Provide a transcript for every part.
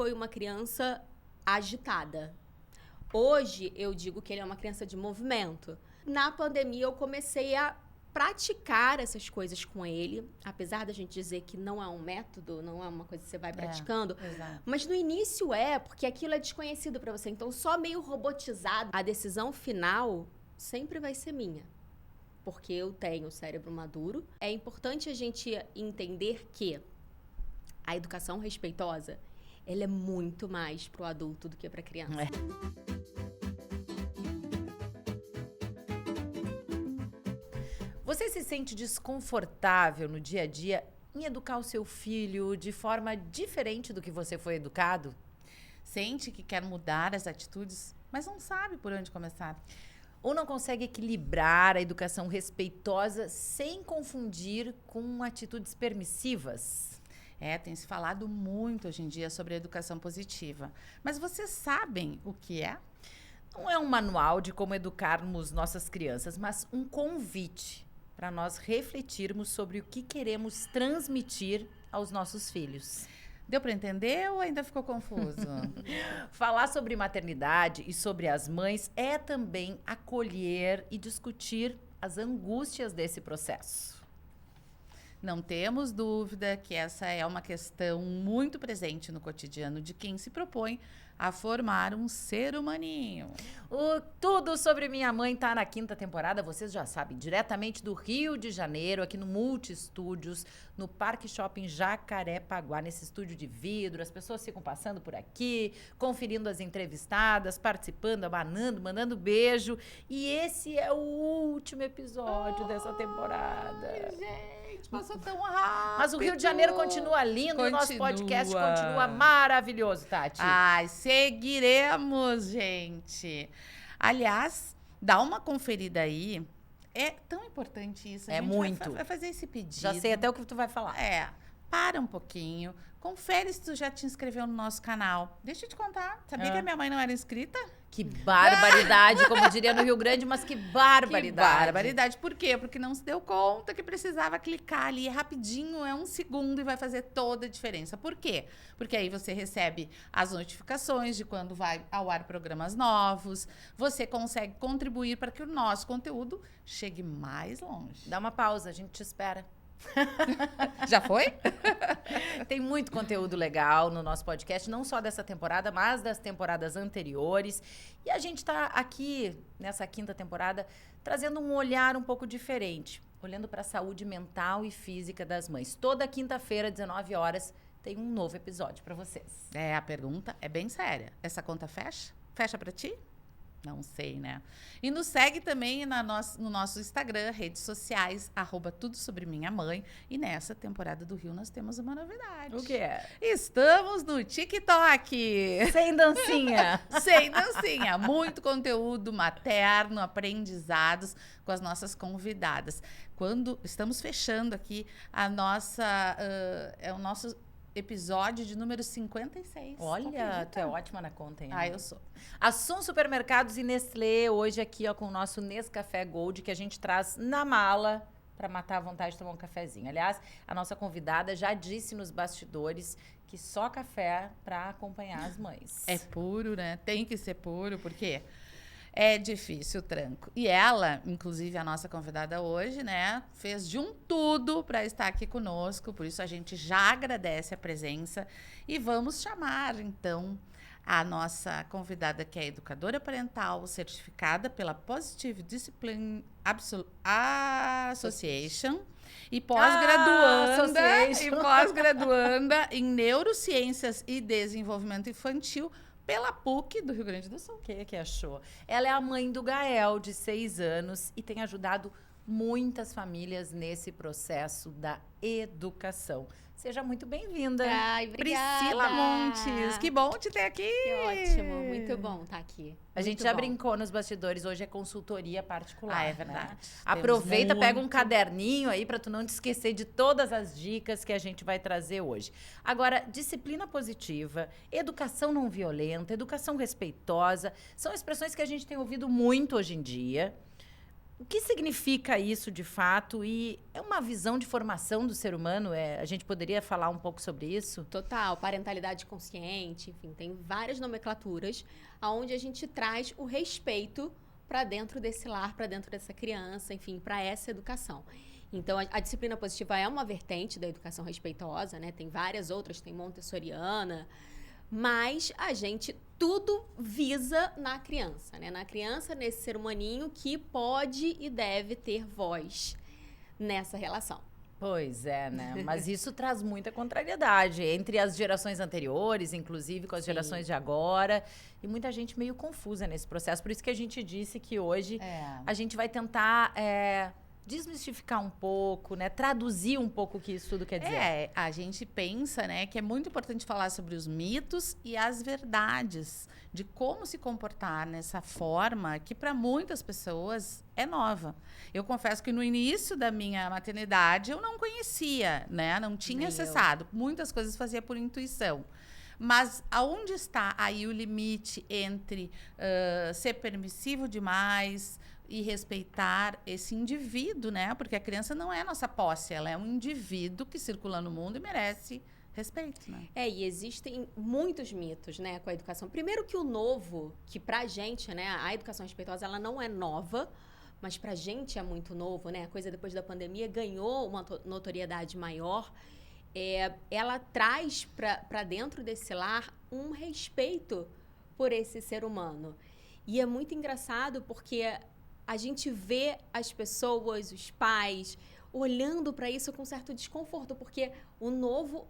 foi uma criança agitada. Hoje, eu digo que ele é uma criança de movimento. Na pandemia, eu comecei a praticar essas coisas com ele, apesar da gente dizer que não é um método, não é uma coisa que você vai praticando, Exato. mas no início porque aquilo é desconhecido para você, então só meio robotizado. A decisão final sempre vai ser minha, porque eu tenho o cérebro maduro. É importante a gente entender que a educação respeitosa, ela é muito mais pro adulto do que pra criança. Você se sente desconfortável no dia a dia em educar o seu filho de forma diferente do que você foi educado? Sente que quer mudar as atitudes, mas não sabe por onde começar. Ou não consegue equilibrar a educação respeitosa sem confundir com atitudes permissivas? Tem se falado muito hoje em dia sobre a educação positiva. Mas vocês sabem o que é? Não é um manual de como educarmos nossas crianças, mas um convite para nós refletirmos sobre o que queremos transmitir aos nossos filhos. Deu para entender ou ainda ficou confuso? Falar sobre maternidade e sobre as mães é também acolher e discutir as angústias desse processo. Não temos dúvida que essa é uma questão muito presente no cotidiano de quem se propõe a formar um ser humaninho. O Tudo Sobre Minha Mãe tá na 5ª temporada, vocês já sabem, diretamente do Rio de Janeiro, aqui no Multi Estúdios, no Parque Shopping Jacarepaguá, nesse estúdio de vidro. As pessoas ficam passando por aqui, conferindo as entrevistadas, participando, abanando, mandando beijo. E esse é o último episódio dessa temporada. Ai, gente, passou tão rápido. Mas o Rio de Janeiro continua lindo, o nosso podcast continua maravilhoso, Tati. Ai, seguiremos, gente. Aliás, dá uma conferida aí. É tão importante isso. A gente muito. vai fazer esse pedido. Já sei até o que tu vai falar. Para um pouquinho. Confere se tu já te inscreveu no nosso canal. Deixa eu te contar. Sabia que a minha mãe não era inscrita? Que barbaridade, como diria no Rio Grande, mas que barbaridade. Que barbaridade. Por quê? Porque não se deu conta que precisava clicar ali rapidinho, é 1 segundo e vai fazer toda a diferença. Por quê? Porque aí você recebe as notificações de quando vai ao ar programas novos, você consegue contribuir para que o nosso conteúdo chegue mais longe. Dá uma pausa, a gente te espera. Já foi? Tem muito conteúdo legal no nosso podcast, não só dessa temporada, mas das temporadas anteriores. E a gente está aqui, nessa 5ª temporada, trazendo um olhar um pouco diferente, olhando para a saúde mental e física das mães. Toda quinta-feira, 19 horas, tem um novo episódio para vocês. A pergunta é bem séria. Essa conta fecha? Fecha para ti? Não sei, né? E nos segue também no nosso Instagram, redes sociais, @tudo sobre minha mãe. E nessa temporada do Rio nós temos uma novidade. O que é? Estamos no TikTok. Sem dancinha. Sem dancinha. Muito conteúdo materno, aprendizados com as nossas convidadas. Quando estamos fechando aqui a nossa... é o nosso episódio de número 56. Olha, tu é ótima na conta, hein? Eu sou. Assum Supermercados e Nestlé, hoje aqui ó, com o nosso Nescafé Gold, que a gente traz na mala para matar a vontade de tomar um cafezinho. Aliás, a nossa convidada já disse nos bastidores que só café para acompanhar as mães. É puro, né? Tem que ser puro, porque é difícil o tranco. E ela, inclusive a nossa convidada hoje, né, fez de um tudo para estar aqui conosco, por isso a gente já agradece a presença e vamos chamar, então, a nossa convidada, que é educadora parental, certificada pela Positive Discipline Association e pós-graduanda em Neurociências e Desenvolvimento Infantil pela PUC do Rio Grande do Sul. O que achou? Ela é a mãe do Gael, de 6 anos, e tem ajudado muitas famílias nesse processo da educação. Seja muito bem-vinda. Ai, obrigada. Priscila Montes, que bom te ter aqui. Que ótimo, muito bom estar aqui. A gente já brincou nos bastidores, hoje é consultoria particular. É verdade. Né? Aproveita, pega um caderninho aí para tu não te esquecer de todas as dicas que a gente vai trazer hoje. Agora, disciplina positiva, educação não violenta, educação respeitosa, são expressões que a gente tem ouvido muito hoje em dia. O que significa isso de fato? E é uma visão de formação do ser humano? A gente poderia falar um pouco sobre isso? Total, parentalidade consciente, enfim, tem várias nomenclaturas onde a gente traz o respeito para dentro desse lar, para dentro dessa criança, enfim, para essa educação. Então, a disciplina positiva é uma vertente da educação respeitosa, né? Tem várias outras, tem montessoriana, mas a gente tudo visa na criança, né? Na criança, nesse ser humaninho que pode e deve ter voz nessa relação. Pois é, né? Mas isso traz muita contrariedade entre as gerações anteriores, inclusive com as gerações de agora. E muita gente meio confusa nesse processo. Por isso que a gente disse que hoje a gente vai tentar desmistificar um pouco, né? Traduzir um pouco o que isso tudo quer dizer. A gente pensa, né, que é muito importante falar sobre os mitos e as verdades de como se comportar nessa forma que para muitas pessoas é nova. Eu confesso que no início da minha maternidade eu não conhecia, né? Não tinha acessado. Muitas coisas fazia por intuição. Mas aonde está aí o limite entre ser permissivo demais e respeitar esse indivíduo, né? Porque a criança não é nossa posse, ela é um indivíduo que circula no mundo e merece respeito, né? E existem muitos mitos, né, com a educação. Primeiro que o novo, que pra gente, né, a educação respeitosa, ela não é nova, mas pra gente é muito novo, né? A coisa depois da pandemia ganhou uma notoriedade maior. Ela traz para dentro desse lar um respeito por esse ser humano. E é muito engraçado porque a gente vê as pessoas, os pais, olhando para isso com certo desconforto, porque o novo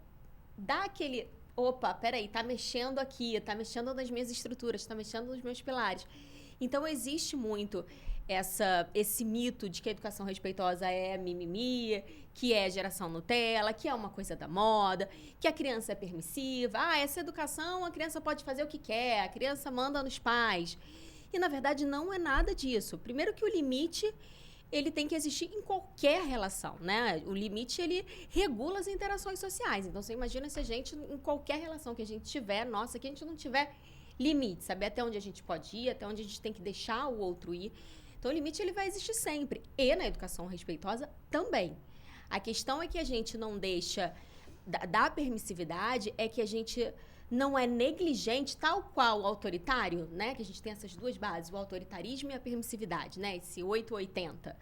dá aquele... Opa, peraí, tá mexendo aqui, tá mexendo nas minhas estruturas, tá mexendo nos meus pilares. Então, existe muito esse mito de que a educação respeitosa é mimimi, que é geração Nutella, que é uma coisa da moda, que a criança é permissiva. Essa educação, a criança pode fazer o que quer, a criança manda nos pais. E, na verdade, não é nada disso. Primeiro que o limite, ele tem que existir em qualquer relação, né? O limite, ele regula as interações sociais. Então, você imagina se a gente, em qualquer relação que a gente tiver, que a gente não tiver limite, saber até onde a gente pode ir, até onde a gente tem que deixar o outro ir. Então, o limite, ele vai existir sempre. E na educação respeitosa, também. A questão é que a gente não deixa... Da permissividade é que a gente... não é negligente, tal qual o autoritário, né? Que a gente tem essas duas bases, o autoritarismo e a permissividade, né? Esse 880.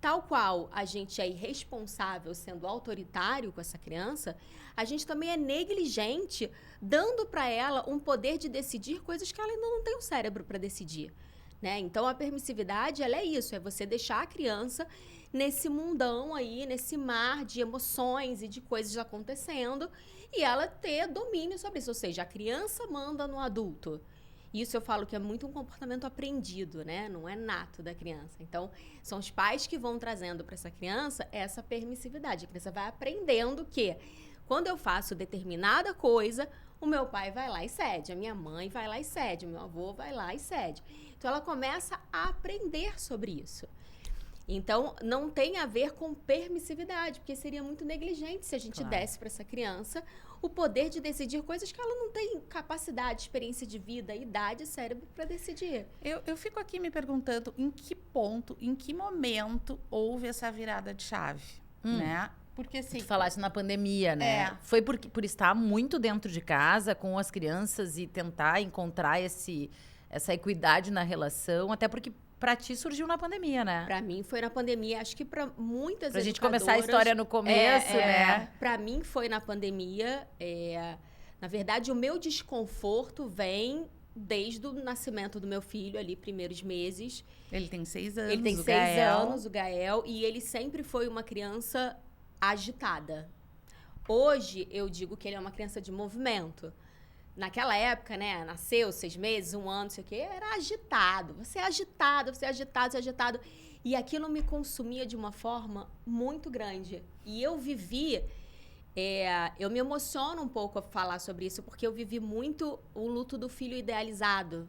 Tal qual a gente é irresponsável sendo autoritário com essa criança, a gente também é negligente dando para ela um poder de decidir coisas que ela ainda não tem o cérebro para decidir, né? Então, a permissividade, ela é isso, é você deixar a criança nesse mundão aí, nesse mar de emoções e de coisas acontecendo, e ela ter domínio sobre isso. Ou seja, a criança manda no adulto. Isso eu falo que é muito um comportamento aprendido, né? Não é nato da criança. Então, são os pais que vão trazendo para essa criança essa permissividade. A criança vai aprendendo que quando eu faço determinada coisa, o meu pai vai lá e cede, a minha mãe vai lá e cede, o meu avô vai lá e cede. Então, ela começa a aprender sobre isso. Então, não tem a ver com permissividade, porque seria muito negligente se a gente desse para essa criança o poder de decidir coisas que ela não tem capacidade, experiência de vida, idade, cérebro para decidir. Eu fico aqui me perguntando em que ponto, em que momento houve essa virada de chave, né? Porque assim... Tu falaste na pandemia, né? Foi por estar muito dentro de casa com as crianças e tentar encontrar essa equidade na relação, até porque... Pra ti surgiu na pandemia, né? Pra mim foi na pandemia. Acho que pra muitas Pra gente começar a história no começo, né? Pra mim foi na pandemia. Na verdade, o meu desconforto vem desde o nascimento do meu filho, ali, primeiros meses. Ele tem 6 anos, Ele tem 6 anos, o Gael. E ele sempre foi uma criança agitada. Hoje, eu digo que ele é uma criança de movimento. Naquela época, né, nasceu 6 meses, 1 ano, não sei o quê, era agitado. Você é agitado, você é agitado, você é agitado. E aquilo me consumia de uma forma muito grande. E eu vivi... eu me emociono um pouco a falar sobre isso, porque eu vivi muito o luto do filho idealizado,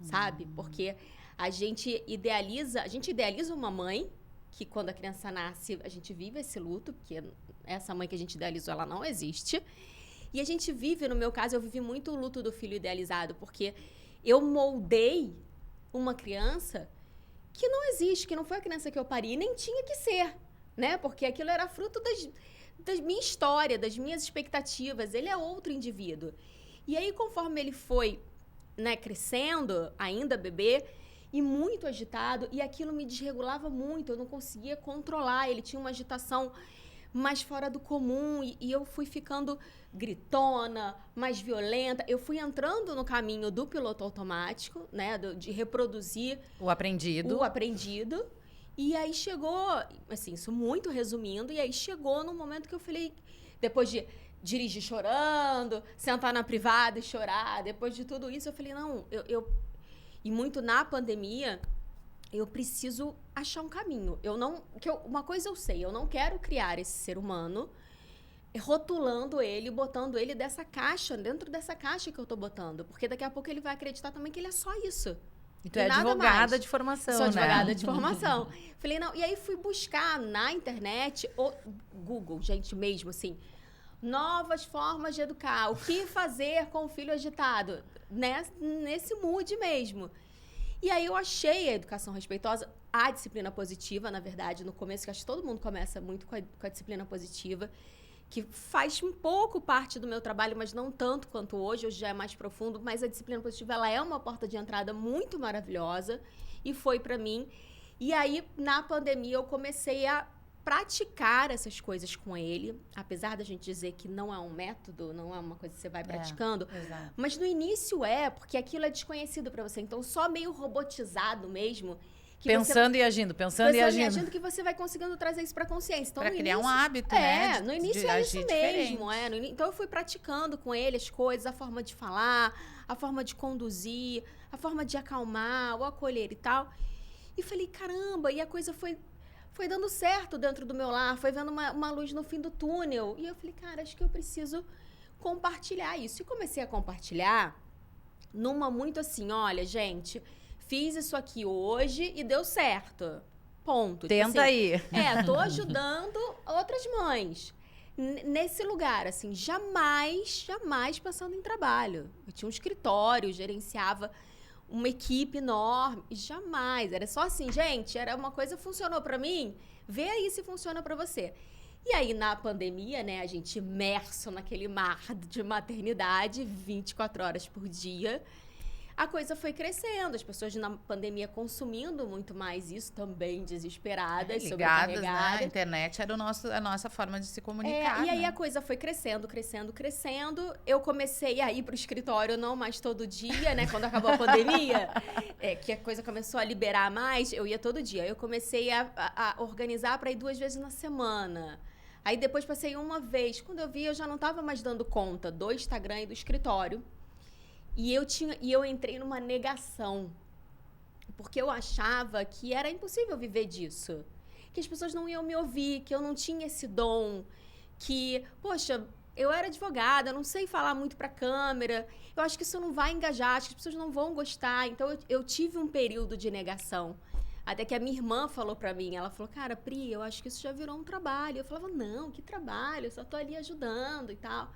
sabe? Porque a gente idealiza uma mãe, que quando a criança nasce, a gente vive esse luto, porque essa mãe que a gente idealizou, ela não existe. E a gente vive, no meu caso, eu vivi muito o luto do filho idealizado, porque eu moldei uma criança que não existe, que não foi a criança que eu pari, nem tinha que ser, né? Porque aquilo era fruto da minha história, das minhas expectativas. Ele é outro indivíduo. E aí, conforme ele foi, né, crescendo, ainda bebê, e muito agitado, e aquilo me desregulava muito, eu não conseguia controlar, ele tinha uma agitação mais fora do comum, e eu fui ficando gritona, mais violenta, eu fui entrando no caminho do piloto automático, né, de reproduzir O aprendido. E aí chegou, assim, isso muito resumindo, e aí chegou no momento que eu falei, depois de dirigir chorando, sentar na privada e chorar, depois de tudo isso, eu falei, não, e muito na pandemia, eu preciso achar um caminho. Uma coisa eu sei, eu não quero criar esse ser humano rotulando ele, botando ele dentro dessa caixa que eu tô botando. Porque daqui a pouco ele vai acreditar também que ele é só isso. E tu é advogada de formação, Sou advogada né? de formação. Falei, não, e aí fui buscar na internet, o Google, gente, mesmo assim, novas formas de educar, o que fazer com o filho agitado, nesse mood mesmo. E aí eu achei a educação respeitosa, a disciplina positiva, na verdade, no começo, que acho que todo mundo começa muito com a disciplina positiva, que faz um pouco parte do meu trabalho, mas não tanto quanto hoje já é mais profundo, mas a disciplina positiva, ela é uma porta de entrada muito maravilhosa, e foi para mim. E aí, na pandemia, eu comecei a praticar essas coisas com ele, apesar da gente dizer que não é um método, não é uma coisa que você vai praticando, Exato. mas no início porque aquilo é desconhecido para você, então só meio robotizado mesmo, que Pensando e agindo, pensando e agindo. que você vai conseguindo trazer isso para a consciência. Então, Pra criar início, um hábito, né? no início de é isso agir mesmo. diferente. Então eu fui praticando com ele as coisas, a forma de falar, a forma de conduzir, a forma de acalmar, o acolher e tal. E falei, caramba, e a coisa foi dando certo dentro do meu lar, foi vendo uma luz no fim do túnel. E eu falei, cara, acho que eu preciso compartilhar isso. E comecei a compartilhar numa muito assim, olha, gente, fiz isso aqui hoje e deu certo. Ponto. Tenta aí. Tô ajudando outras mães. Nesse lugar, assim, jamais pensando em trabalho. Eu tinha um escritório, gerenciava uma equipe enorme, jamais. Era só assim, gente, era uma coisa, funcionou pra mim, vê aí se funciona pra você. E aí, na pandemia, né, a gente imerso naquele mar de maternidade, 24 horas por dia, a coisa foi crescendo, as pessoas na pandemia consumindo muito mais isso, também desesperadas, Ligadas, né? sobrecarregadas. A internet era a nossa forma de se comunicar. E aí né? a coisa foi crescendo. Eu comecei a ir pro escritório, não mais todo dia, né? Quando acabou a pandemia, que a coisa começou a liberar mais, eu ia todo dia. Eu comecei a organizar para ir 2 vezes na semana. Aí depois passei uma vez. Quando eu vi, eu já não estava mais dando conta do Instagram e do escritório. E eu entrei numa negação. Porque eu achava que era impossível viver disso. Que as pessoas não iam me ouvir, que eu não tinha esse dom, que, poxa, eu era advogada, eu não sei falar muito pra câmera, eu acho que isso não vai engajar, acho que as pessoas não vão gostar. Então, eu tive um período de negação. Até que a minha irmã falou pra mim, ela falou, cara, Pri, eu acho que isso já virou um trabalho. Eu falava, não, que trabalho, eu só tô ali ajudando e tal.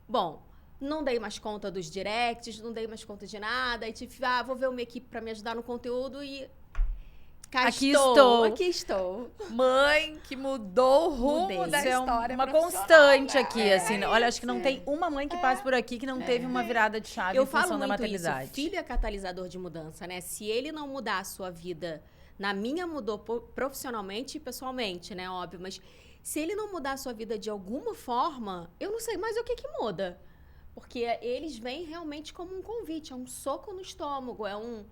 Bom, não dei mais conta dos directs, não dei mais conta de nada, e tive, vou ver uma equipe pra me ajudar no conteúdo e... Aqui estou. Mãe que mudou o rumo da Isso é história uma profissional, constante né? aqui, assim. Olha, acho que não tem uma mãe que passe por aqui que não teve uma virada de chave Eu em função falo da muito maternidade. isso. Filho é catalisador de mudança, né? Se ele não mudar a sua vida, na minha mudou profissionalmente e pessoalmente, né? Óbvio. Mas se ele não mudar a sua vida de alguma forma, eu não sei mais o que muda. Porque eles vêm realmente como um convite, é um soco no estômago, é um...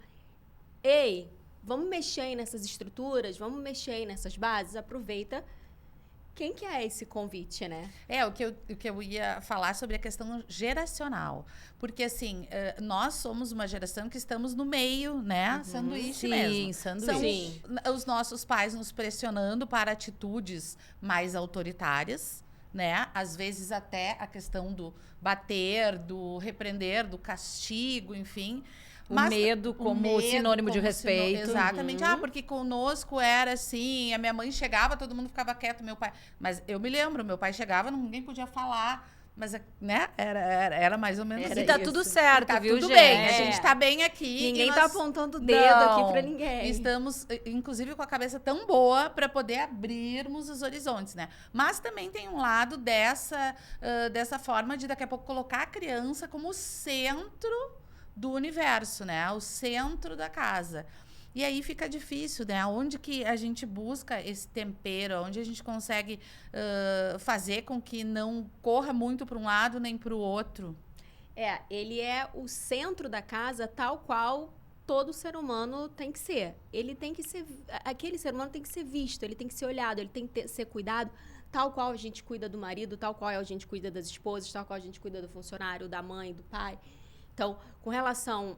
Ei, vamos mexer aí nessas estruturas, vamos mexer aí nessas bases, aproveita. Quem que é esse convite, né? O que eu ia falar sobre a questão geracional. Porque, assim, nós somos uma geração que estamos no meio, né? Sanduíche mesmo. Sanduíche. São os nossos pais nos pressionando para atitudes mais autoritárias, né? Às vezes até a questão do bater, do repreender, do castigo, enfim. O medo como sinônimo de respeito. Exatamente. Porque conosco era assim, a minha mãe chegava, todo mundo ficava quieto, meu pai... Mas eu me lembro, meu pai chegava, ninguém podia falar, Mas, né, era mais ou menos Era E tá isso. tudo certo, Tá viu, tudo gente? bem, a gente tá bem aqui. Ninguém e tá nós- apontando o dedo aqui Não, pra ninguém. Estamos, inclusive, com a cabeça tão boa para poder abrirmos os horizontes, né? Mas também tem um lado dessa forma de daqui a pouco colocar a criança como o centro do universo, né? O centro da casa. E aí fica difícil, né? Onde que a gente busca esse tempero, onde a gente consegue fazer com que não corra muito para um lado nem para o outro. Ele é o centro da casa tal qual todo ser humano tem que ser. Ele tem que ser... Aquele ser humano tem que ser visto, ele tem que ser olhado, ele tem que ser cuidado, tal qual a gente cuida do marido, tal qual a gente cuida das esposas, tal qual a gente cuida do funcionário, da mãe, do pai. Então, com relação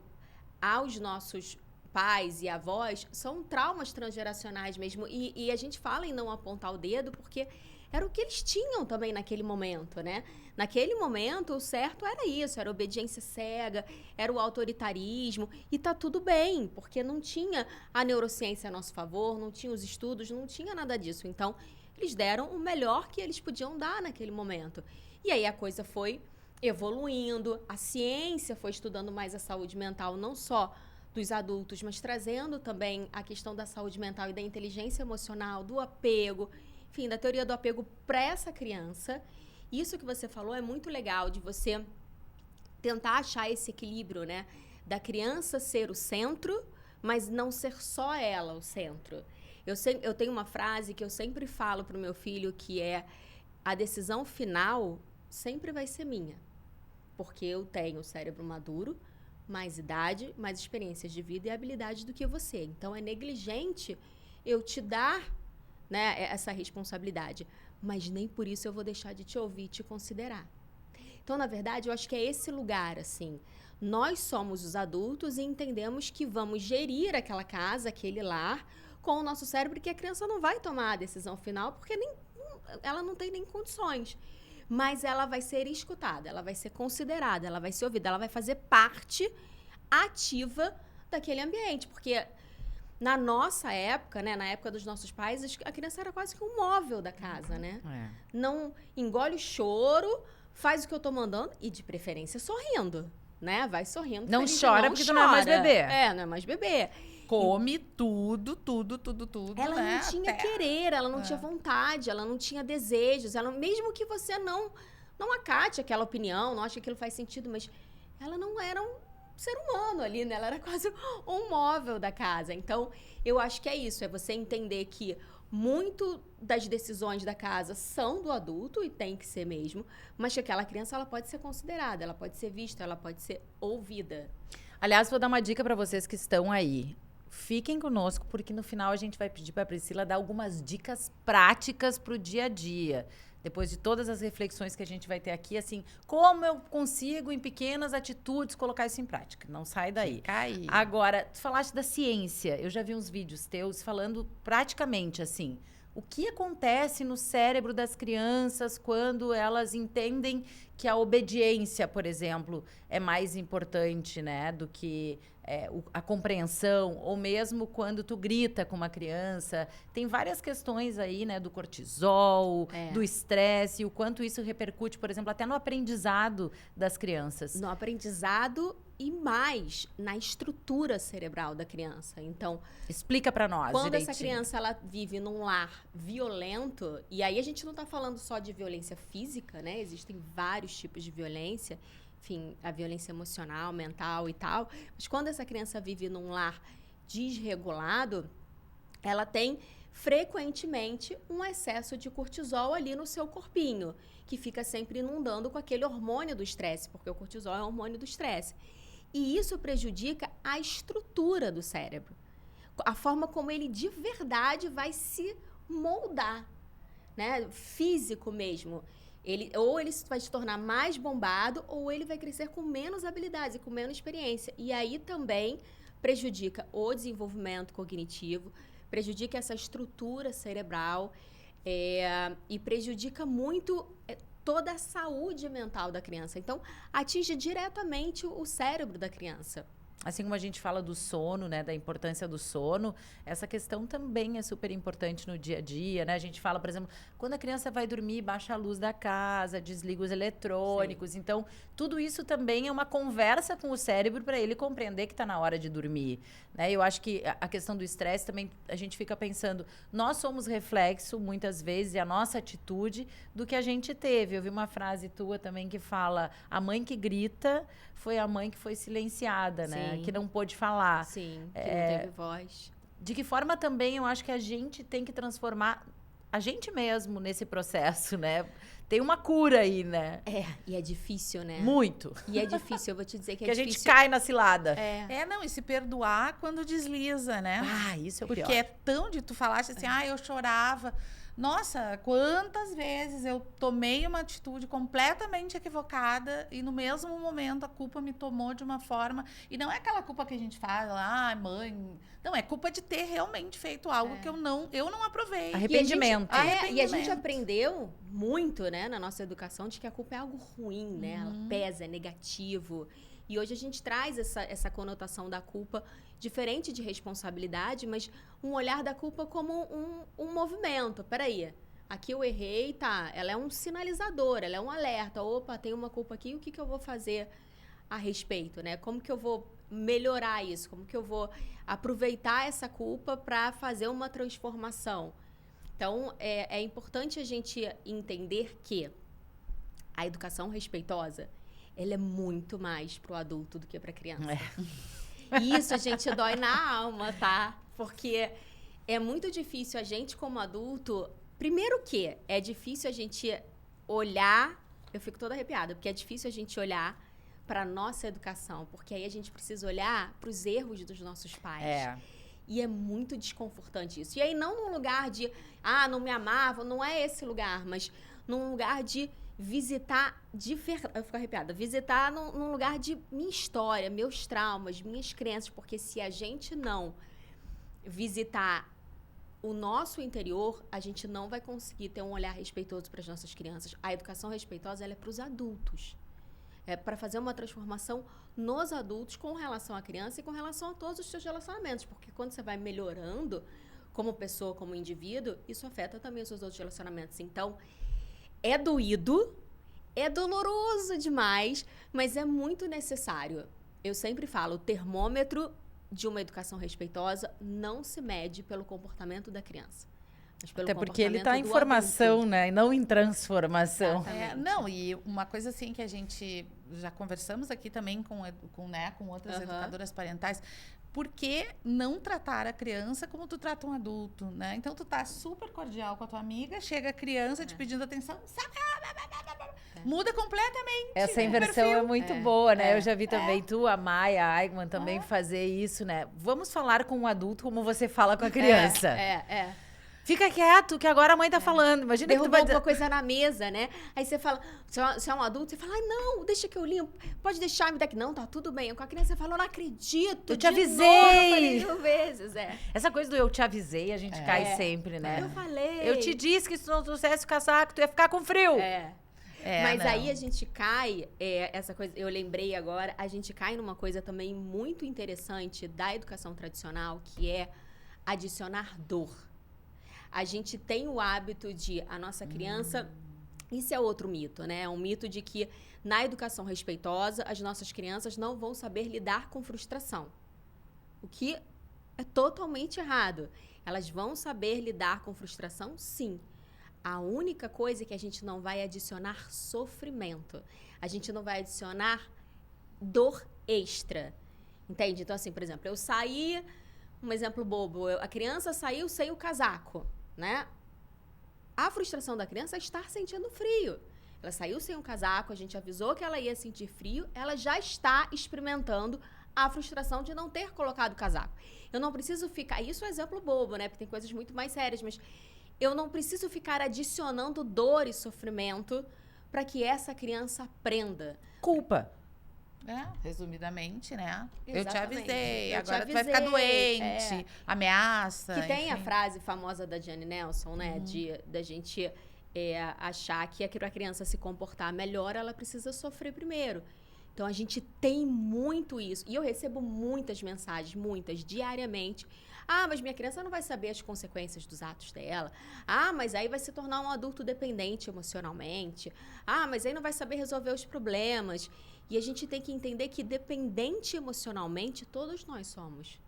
aos nossos pais e avós, são traumas transgeracionais mesmo. E a gente fala em não apontar o dedo porque era o que eles tinham também naquele momento, né? Naquele momento, o certo era isso, era obediência cega, era o autoritarismo, e tá tudo bem, porque não tinha a neurociência a nosso favor, não tinha os estudos, não tinha nada disso. Então, eles deram o melhor que eles podiam dar naquele momento. E aí a coisa foi evoluindo, a ciência foi estudando mais a saúde mental, não só dos adultos, mas trazendo também a questão da saúde mental e da inteligência emocional, do apego, enfim, da teoria do apego para essa criança. Isso que você falou é muito legal, de você tentar achar esse equilíbrio, né? Da criança ser o centro, mas não ser só ela o centro. Eu tenho uma frase que eu sempre falo para o meu filho, que é: a decisão final sempre vai ser minha. Porque eu tenho cérebro maduro, mais idade, mais experiências de vida e habilidade do que você. Então, é negligente eu te dar, né, essa responsabilidade. Mas nem por isso eu vou deixar de te ouvir e te considerar. Então, na verdade, eu acho que é esse lugar, assim. Nós somos os adultos e entendemos que vamos gerir aquela casa, aquele lar, com o nosso cérebro, que a criança não vai tomar a decisão final, porque ela não tem nem condições. Mas ela vai ser escutada, ela vai ser considerada, ela vai ser ouvida, ela vai fazer parte ativa daquele ambiente. Porque na nossa época, né, na época dos nossos pais, a criança era quase que um móvel da casa, né? Não engole o choro, faz o que eu tô mandando e, de preferência, sorrindo, né? Vai sorrindo. Não feliz, chora porque tu não é mais bebê. Não é mais bebê. Come tudo, Ela né? não tinha querer, ela não tinha vontade, ela não tinha desejos. Mesmo que você não acate aquela opinião, não ache que aquilo faz sentido, mas ela não era um ser humano ali, né? Ela era quase um móvel da casa. Então, eu acho que é isso, é você entender que muito das decisões da casa são do adulto, e tem que ser mesmo, mas que aquela criança ela pode ser considerada, ela pode ser vista, ela pode ser ouvida. Aliás, vou dar uma dica para vocês que estão aí. Fiquem conosco, porque no final a gente vai pedir para a Priscila dar algumas dicas práticas para o dia a dia. Depois de todas as reflexões que a gente vai ter aqui, assim, como eu consigo, em pequenas atitudes, colocar isso em prática. Não sai daí. Fica aí. Agora, tu falaste da ciência. Eu já vi uns vídeos teus falando praticamente assim. O que acontece no cérebro das crianças quando elas entendem que a obediência, por exemplo, é mais importante, né, do que a compreensão, ou mesmo quando tu grita com uma criança. Tem várias questões aí, né, do cortisol, do estresse, e o quanto isso repercute, por exemplo, até no aprendizado das crianças. No aprendizado e mais na estrutura cerebral da criança. Então, explica pra nós quando direitinho. essa criança ela vive num lar violento, e aí a gente não tá falando só de violência física, né? Existem vários tipos de violência, enfim, a violência emocional, mental e tal. Mas quando essa criança vive num lar desregulado, ela tem frequentemente um excesso de cortisol ali no seu corpinho, que fica sempre inundando com aquele hormônio do estresse, porque o cortisol é o hormônio do estresse. E isso prejudica a estrutura do cérebro, a forma como ele de verdade vai se moldar, né? Físico mesmo. Ou ele vai se tornar mais bombado, ou ele vai crescer com menos habilidades e com menos experiência. E aí também prejudica o desenvolvimento cognitivo, prejudica essa estrutura cerebral e prejudica muito toda a saúde mental da criança. Então, atinge diretamente o cérebro da criança. Assim como a gente fala do sono, né, da importância do sono, essa questão também é super importante no dia a dia, né? A gente fala, por exemplo, quando a criança vai dormir, baixa a luz da casa, desliga os eletrônicos. Sim. Então, tudo isso também é uma conversa com o cérebro para ele compreender que está na hora de dormir, né? Eu acho que a questão do estresse também, a gente fica pensando, nós somos reflexo, muitas vezes, e a nossa atitude do que a gente teve. Eu vi uma frase tua também que fala, a mãe que grita foi a mãe que foi silenciada, né? Sim. Que não pôde falar. Sim, que não teve voz. De que forma também eu acho que a gente tem que transformar a gente mesmo nesse processo, né? Tem uma cura aí, né? E é difícil, né? Muito. E é difícil, eu vou te dizer que é que difícil. Que a gente cai na cilada. Não, e se perdoar quando desliza, né? Isso é o Porque pior. é tão de tu falaste assim, eu chorava. Nossa, quantas vezes eu tomei uma atitude completamente equivocada e no mesmo momento a culpa me tomou de uma forma... E não é aquela culpa que a gente fala, mãe... Não, é culpa de ter realmente feito algo que eu não aprovei. Arrependimento. E a gente aprendeu muito, né, na nossa educação, de que a culpa é algo ruim, né? Ela pesa, é negativo. E hoje a gente traz essa conotação da culpa diferente de responsabilidade, mas um olhar da culpa como um movimento. Peraí, aqui eu errei, tá? Ela é um sinalizador, ela é um alerta. Opa, tem uma culpa aqui, o que eu vou fazer a respeito, né? Como que eu vou melhorar isso? Como que eu vou aproveitar essa culpa para fazer uma transformação? Então, é importante a gente entender que a educação respeitosa, ela é muito mais pro adulto do que pra criança. E isso a gente dói na alma, tá? Porque é muito difícil a gente, como adulto... Primeiro que é difícil a gente olhar... Eu fico toda arrepiada, porque é difícil a gente olhar para nossa educação. Porque aí a gente precisa olhar para os erros dos nossos pais. E é muito desconfortante isso. E aí não num lugar de... não me amavam. Não é esse lugar, mas num lugar de... visitar eu fico arrepiada, visitar num lugar de minha história, meus traumas, minhas crenças, porque se a gente não visitar o nosso interior, a gente não vai conseguir ter um olhar respeitoso para as nossas crianças. A educação respeitosa, ela é para os adultos. É para fazer uma transformação nos adultos com relação à criança e com relação a todos os seus relacionamentos, porque quando você vai melhorando como pessoa, como indivíduo, isso afeta também os seus outros relacionamentos. Então, é doído, é doloroso demais, mas é muito necessário. Eu sempre falo, o termômetro de uma educação respeitosa não se mede pelo comportamento da criança, mas pelo Até porque ele comportamento está em do formação, adulto. né? E não em transformação. E uma coisa assim que a gente já conversamos aqui também com outras educadoras parentais. Por que não tratar a criança como tu trata um adulto, né? Então, tu tá super cordial com a tua amiga, chega a criança te pedindo atenção, muda completamente. Essa inversão é muito boa, né? Eu já vi também tu, a Maia, a Aigman também fazer isso, né? Vamos falar com o adulto como você fala com a criança. Fica quieto, que agora a mãe tá falando. Imagina que tu vai alguma coisa na mesa, né? Aí você fala, você é um adulto, você fala, não, deixa que eu limpo. Pode deixar, me daqui. Não, tá tudo bem. Com a criança você fala, eu não acredito. Eu te avisei. Novo, 1000 vezes, Essa coisa do eu te avisei, a gente cai sempre, né? Eu falei. Eu te disse que se não trouxesse o casaco, tu ia ficar com frio. Mas aí a gente cai, essa coisa, eu lembrei agora, a gente cai numa coisa também muito interessante da educação tradicional, que é adicionar dor. A gente tem o hábito de a nossa criança... Isso é outro mito, né? É um mito de que na educação respeitosa, as nossas crianças não vão saber lidar com frustração. O que é totalmente errado. Elas vão saber lidar com frustração, sim. A única coisa é que a gente não vai adicionar sofrimento. A gente não vai adicionar dor extra. Entende? Então, assim, por exemplo, eu saí... Um exemplo bobo. A criança saiu sem o casaco, né? A frustração da criança é estar sentindo frio. Ela saiu sem o casaco, a gente avisou que ela ia sentir frio, ela já está experimentando a frustração de não ter colocado o casaco. Eu não preciso ficar... Isso é um exemplo bobo, né? Porque tem coisas muito mais sérias, mas eu não preciso ficar adicionando dor e sofrimento para que essa criança aprenda. Culpa. Resumidamente, né? Exatamente. Eu te avisei, Eu te agora tu vai ficar avisei, doente, ameaça. Que tem a enfim. frase famosa da Jane Nelson, né? Da gente achar que para a criança se comportar melhor, ela precisa sofrer primeiro. Então, a gente tem muito isso. E eu recebo muitas mensagens, muitas, diariamente. Ah, mas minha criança não vai saber as consequências dos atos dela. Ah, mas aí vai se tornar um adulto dependente emocionalmente. Ah, mas aí não vai saber resolver os problemas. E a gente tem que entender que dependente emocionalmente, todos nós somos.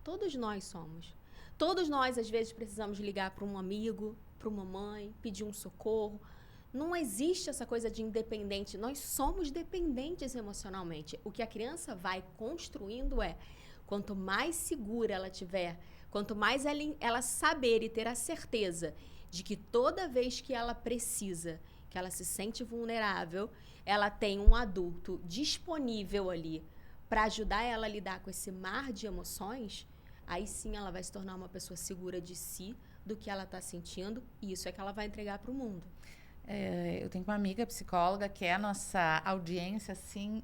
Todos nós somos. Todos nós, às vezes, precisamos ligar para um amigo, para uma mãe, pedir um socorro. Não existe essa coisa de independente. Nós somos dependentes emocionalmente. O que a criança vai construindo é, quanto mais segura ela tiver, quanto mais ela saber e ter a certeza de que toda vez que ela precisa, que ela se sente vulnerável, ela tem um adulto disponível ali para ajudar ela a lidar com esse mar de emoções, aí sim ela vai se tornar uma pessoa segura de si, do que ela está sentindo, e isso é que ela vai entregar para o mundo. Eu tenho uma amiga psicóloga que é a nossa audiência, assim,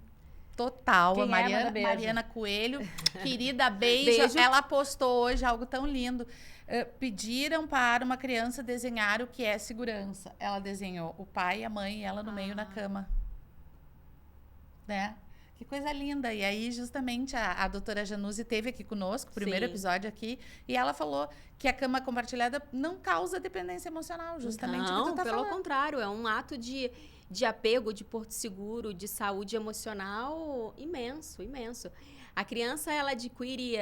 total. Quem a Mariana, manda beijo. Mariana Coelho. Querida, beijo. Beijo. Ela postou hoje algo tão lindo. Pediram para uma criança desenhar o que é segurança. Ela desenhou o pai, a mãe e ela no meio na cama. Né? Que coisa linda. E aí, justamente, a doutora Januse esteve aqui conosco, primeiro Sim. episódio aqui, e ela falou que a cama compartilhada não causa dependência emocional, justamente o que tu tá pelo falando. contrário, é um ato de apego, de porto seguro, de saúde emocional imenso, imenso. A criança, ela adquire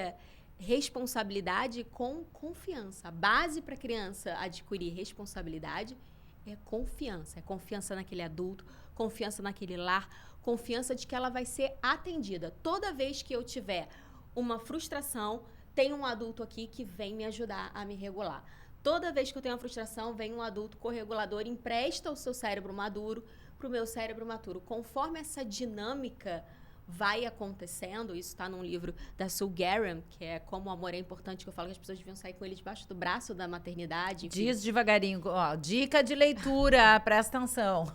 responsabilidade com confiança. A base para a criança adquirir responsabilidade é confiança naquele adulto, confiança naquele lar, confiança de que ela vai ser atendida. Toda vez que eu tiver uma frustração, tem um adulto aqui que vem me ajudar a me regular. Toda vez que eu tenho uma frustração, vem um adulto corregulador e empresta o seu cérebro maduro para o meu cérebro maturo. Conforme essa dinâmica vai acontecendo, isso está num livro da Sue Garham, que é Como o Amor é Importante, que eu falo que as pessoas deviam sair com ele debaixo do braço da maternidade. Enfim. Diz devagarinho. Ó, dica de leitura, presta atenção.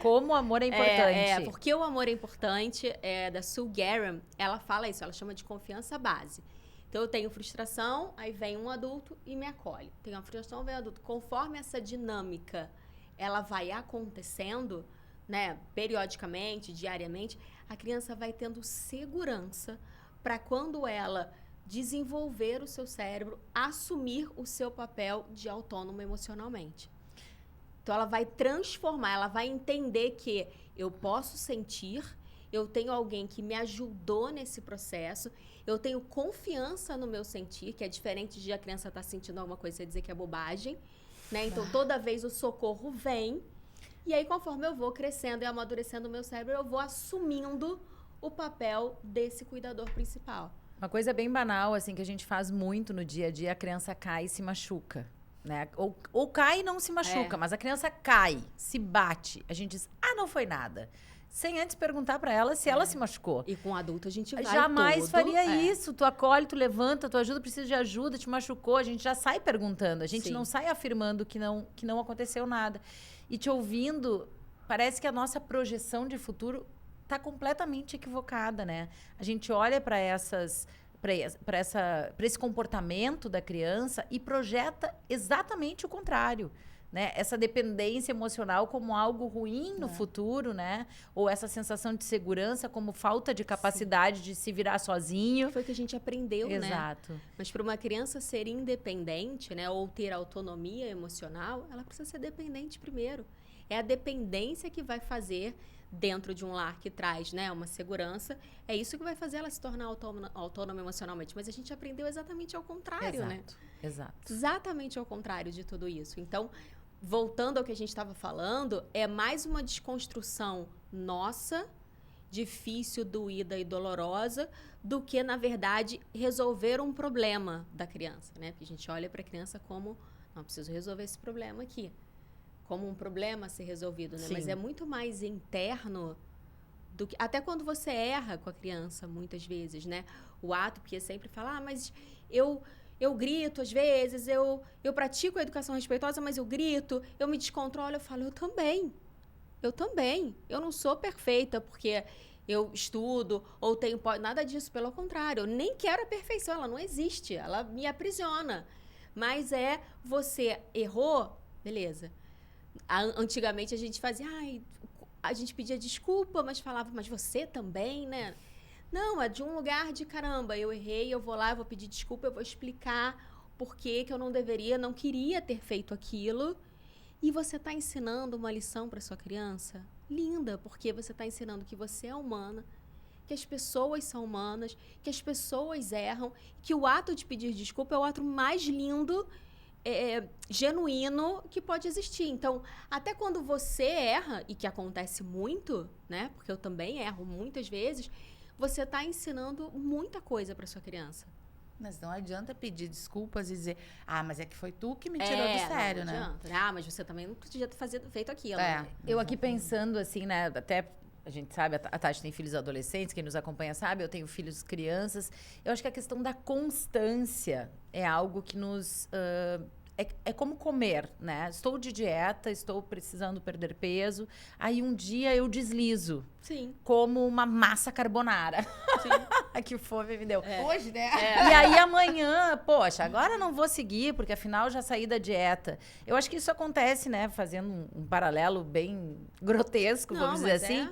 Como o amor é importante. Porque o amor é importante, da Sue Garham, ela fala isso, ela chama de confiança base. Então, eu tenho frustração, aí vem um adulto e me acolhe. Tenho uma frustração, vem um adulto. Conforme essa dinâmica, ela vai acontecendo, né, periodicamente, diariamente, a criança vai tendo segurança para quando ela desenvolver o seu cérebro, assumir o seu papel de autônomo emocionalmente. Então, ela vai transformar, ela vai entender que eu posso sentir, eu tenho alguém que me ajudou nesse processo, eu tenho confiança no meu sentir, que é diferente de a criança estar sentindo alguma coisa e dizer que é bobagem, né? Então, toda vez o socorro vem, e aí, conforme eu vou crescendo e amadurecendo o meu cérebro, eu vou assumindo o papel desse cuidador principal. Uma coisa bem banal, assim, que a gente faz muito no dia a dia, a criança cai e se machuca, né? Ou cai e não se machuca, mas a criança cai, se bate. A gente diz, não foi nada. Sem antes perguntar pra ela se ela se machucou. E com o adulto a gente vai Jamais faria isso. Tu acolhe, tu levanta, tu ajuda, precisa de ajuda, te machucou. A gente já sai perguntando. A gente não sai afirmando que não aconteceu nada. E te ouvindo, parece que a nossa projeção de futuro tá completamente equivocada, né? A gente olha para esse comportamento da criança e projeta exatamente o contrário. Né? Essa dependência emocional como algo ruim no futuro, né? Ou essa sensação de segurança como falta de capacidade de se virar sozinho. Foi o que a gente aprendeu, né? Exato. Mas para uma criança ser independente, né? Ou ter autonomia emocional, ela precisa ser dependente primeiro. É a dependência que vai fazer, dentro de um lar que traz, né, uma segurança, é isso que vai fazer ela se tornar autônoma emocionalmente. Mas a gente aprendeu exatamente ao contrário, né? Exato. Exatamente ao contrário de tudo isso. Então, voltando ao que a gente estava falando, é mais uma desconstrução nossa, difícil, doída e dolorosa, do que, na verdade, resolver um problema da criança, né? Porque a gente olha para a criança como, não, preciso resolver esse problema aqui, como um problema a ser resolvido, né? Mas é muito mais interno do que... Até quando você erra com a criança, muitas vezes, né? O ato, porque sempre fala, mas eu grito às vezes, eu pratico a educação respeitosa, mas eu grito, eu me descontrolo. Eu falo, eu também. Eu não sou perfeita porque eu estudo ou tenho... Nada disso, pelo contrário. Eu nem quero a perfeição, ela não existe. Ela me aprisiona. Mas você errou, beleza. Antigamente a gente fazia, a gente pedia desculpa, mas falava, mas você também, né? Não, é de um lugar de caramba, eu errei, eu vou lá, eu vou pedir desculpa, eu vou explicar por que eu não queria ter feito aquilo. E você está ensinando uma lição para sua criança linda, porque você está ensinando que você é humana, que as pessoas são humanas, que as pessoas erram, que o ato de pedir desculpa é o ato mais lindo, genuíno que pode existir. Então, até quando você erra, e que acontece muito, né? Porque eu também erro muitas vezes, você está ensinando muita coisa para sua criança. Mas não adianta pedir desculpas e dizer, mas é que foi tu que me tirou do sério, não né? adianta. Mas você também não podia ter feito aquilo. É. Né? Eu aqui pensando assim, né? Até a gente sabe, a Tati tem filhos adolescentes, quem nos acompanha sabe, eu tenho filhos crianças. Eu acho que a questão da constância é algo que nos... É como comer, né? Estou de dieta, estou precisando perder peso. Aí um dia eu deslizo. Sim. Como uma massa carbonara. Sim. Que fome me deu. Hoje, né? E aí amanhã, poxa, agora eu não vou seguir, porque afinal já saí da dieta. Eu acho que isso acontece, né? Fazendo um paralelo bem grotesco, vamos dizer assim,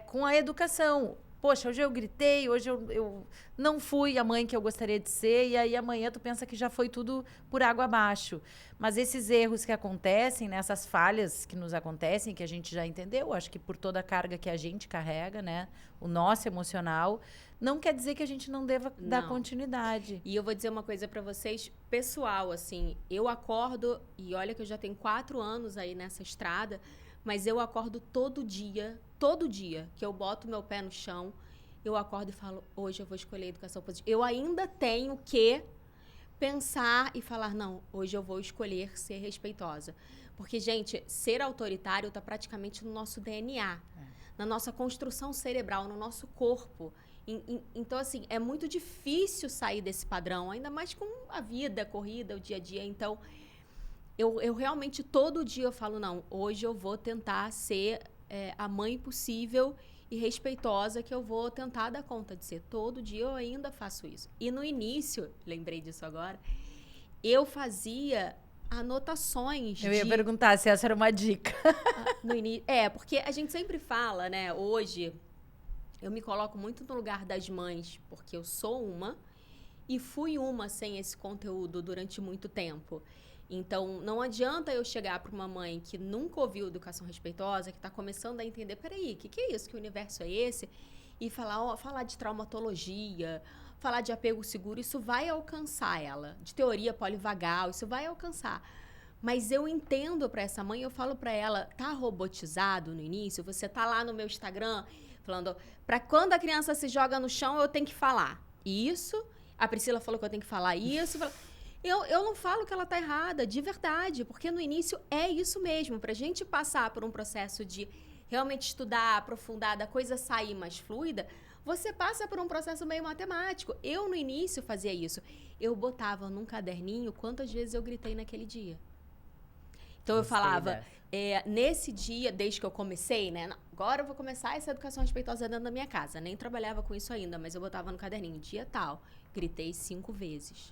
com a educação. Poxa, hoje eu gritei, hoje eu não fui a mãe que eu gostaria de ser, e aí amanhã tu pensa que já foi tudo por água abaixo. Mas esses erros que acontecem, né, essas falhas que nos acontecem, que a gente já entendeu, acho que por toda a carga que a gente carrega, né, o nosso emocional, não quer dizer que a gente não deva dar continuidade. E eu vou dizer uma coisa pra vocês, pessoal, assim, eu acordo, e olha que eu já tenho 4 anos aí nessa estrada, mas eu acordo todo dia que eu boto meu pé no chão, eu acordo e falo, hoje eu vou escolher a educação positiva. Eu ainda tenho que pensar e falar, não, hoje eu vou escolher ser respeitosa. Porque, gente, ser autoritário está praticamente no nosso DNA, na nossa construção cerebral, no nosso corpo. Então, assim, é muito difícil sair desse padrão, ainda mais com a vida, a corrida, o dia a dia. Então, eu realmente, todo dia eu falo, não, hoje eu vou tentar ser a mãe possível e respeitosa que eu vou tentar dar conta de ser. Todo dia eu ainda faço isso. E no início, lembrei disso agora, eu fazia anotações. Eu ia perguntar se essa era uma dica. No início, porque a gente sempre fala, né? Hoje, eu me coloco muito no lugar das mães, porque eu sou uma e fui uma sem esse conteúdo durante muito tempo. Então, não adianta eu chegar para uma mãe que nunca ouviu educação respeitosa, que está começando a entender, peraí, o que é isso? Que universo é esse? E falar de traumatologia, falar de apego seguro, isso vai alcançar ela. De teoria polivagal, isso vai alcançar. Mas eu entendo para essa mãe, eu falo para ela, tá robotizado no início? Você tá lá no meu Instagram falando, para quando a criança se joga no chão, eu tenho que falar isso. A Priscila falou que eu tenho que falar isso. Eu não falo que ela tá errada, de verdade, porque no início é isso mesmo. Pra gente passar por um processo de realmente estudar, aprofundar, da coisa sair mais fluida, você passa por um processo meio matemático. Eu, no início, fazia isso. Eu botava num caderninho quantas vezes eu gritei naquele dia. Então, eu falava, nesse dia, desde que eu comecei, né? Agora eu vou começar essa educação respeitosa dentro da minha casa. Nem trabalhava com isso ainda, mas eu botava no caderninho, dia tal, gritei 5 vezes.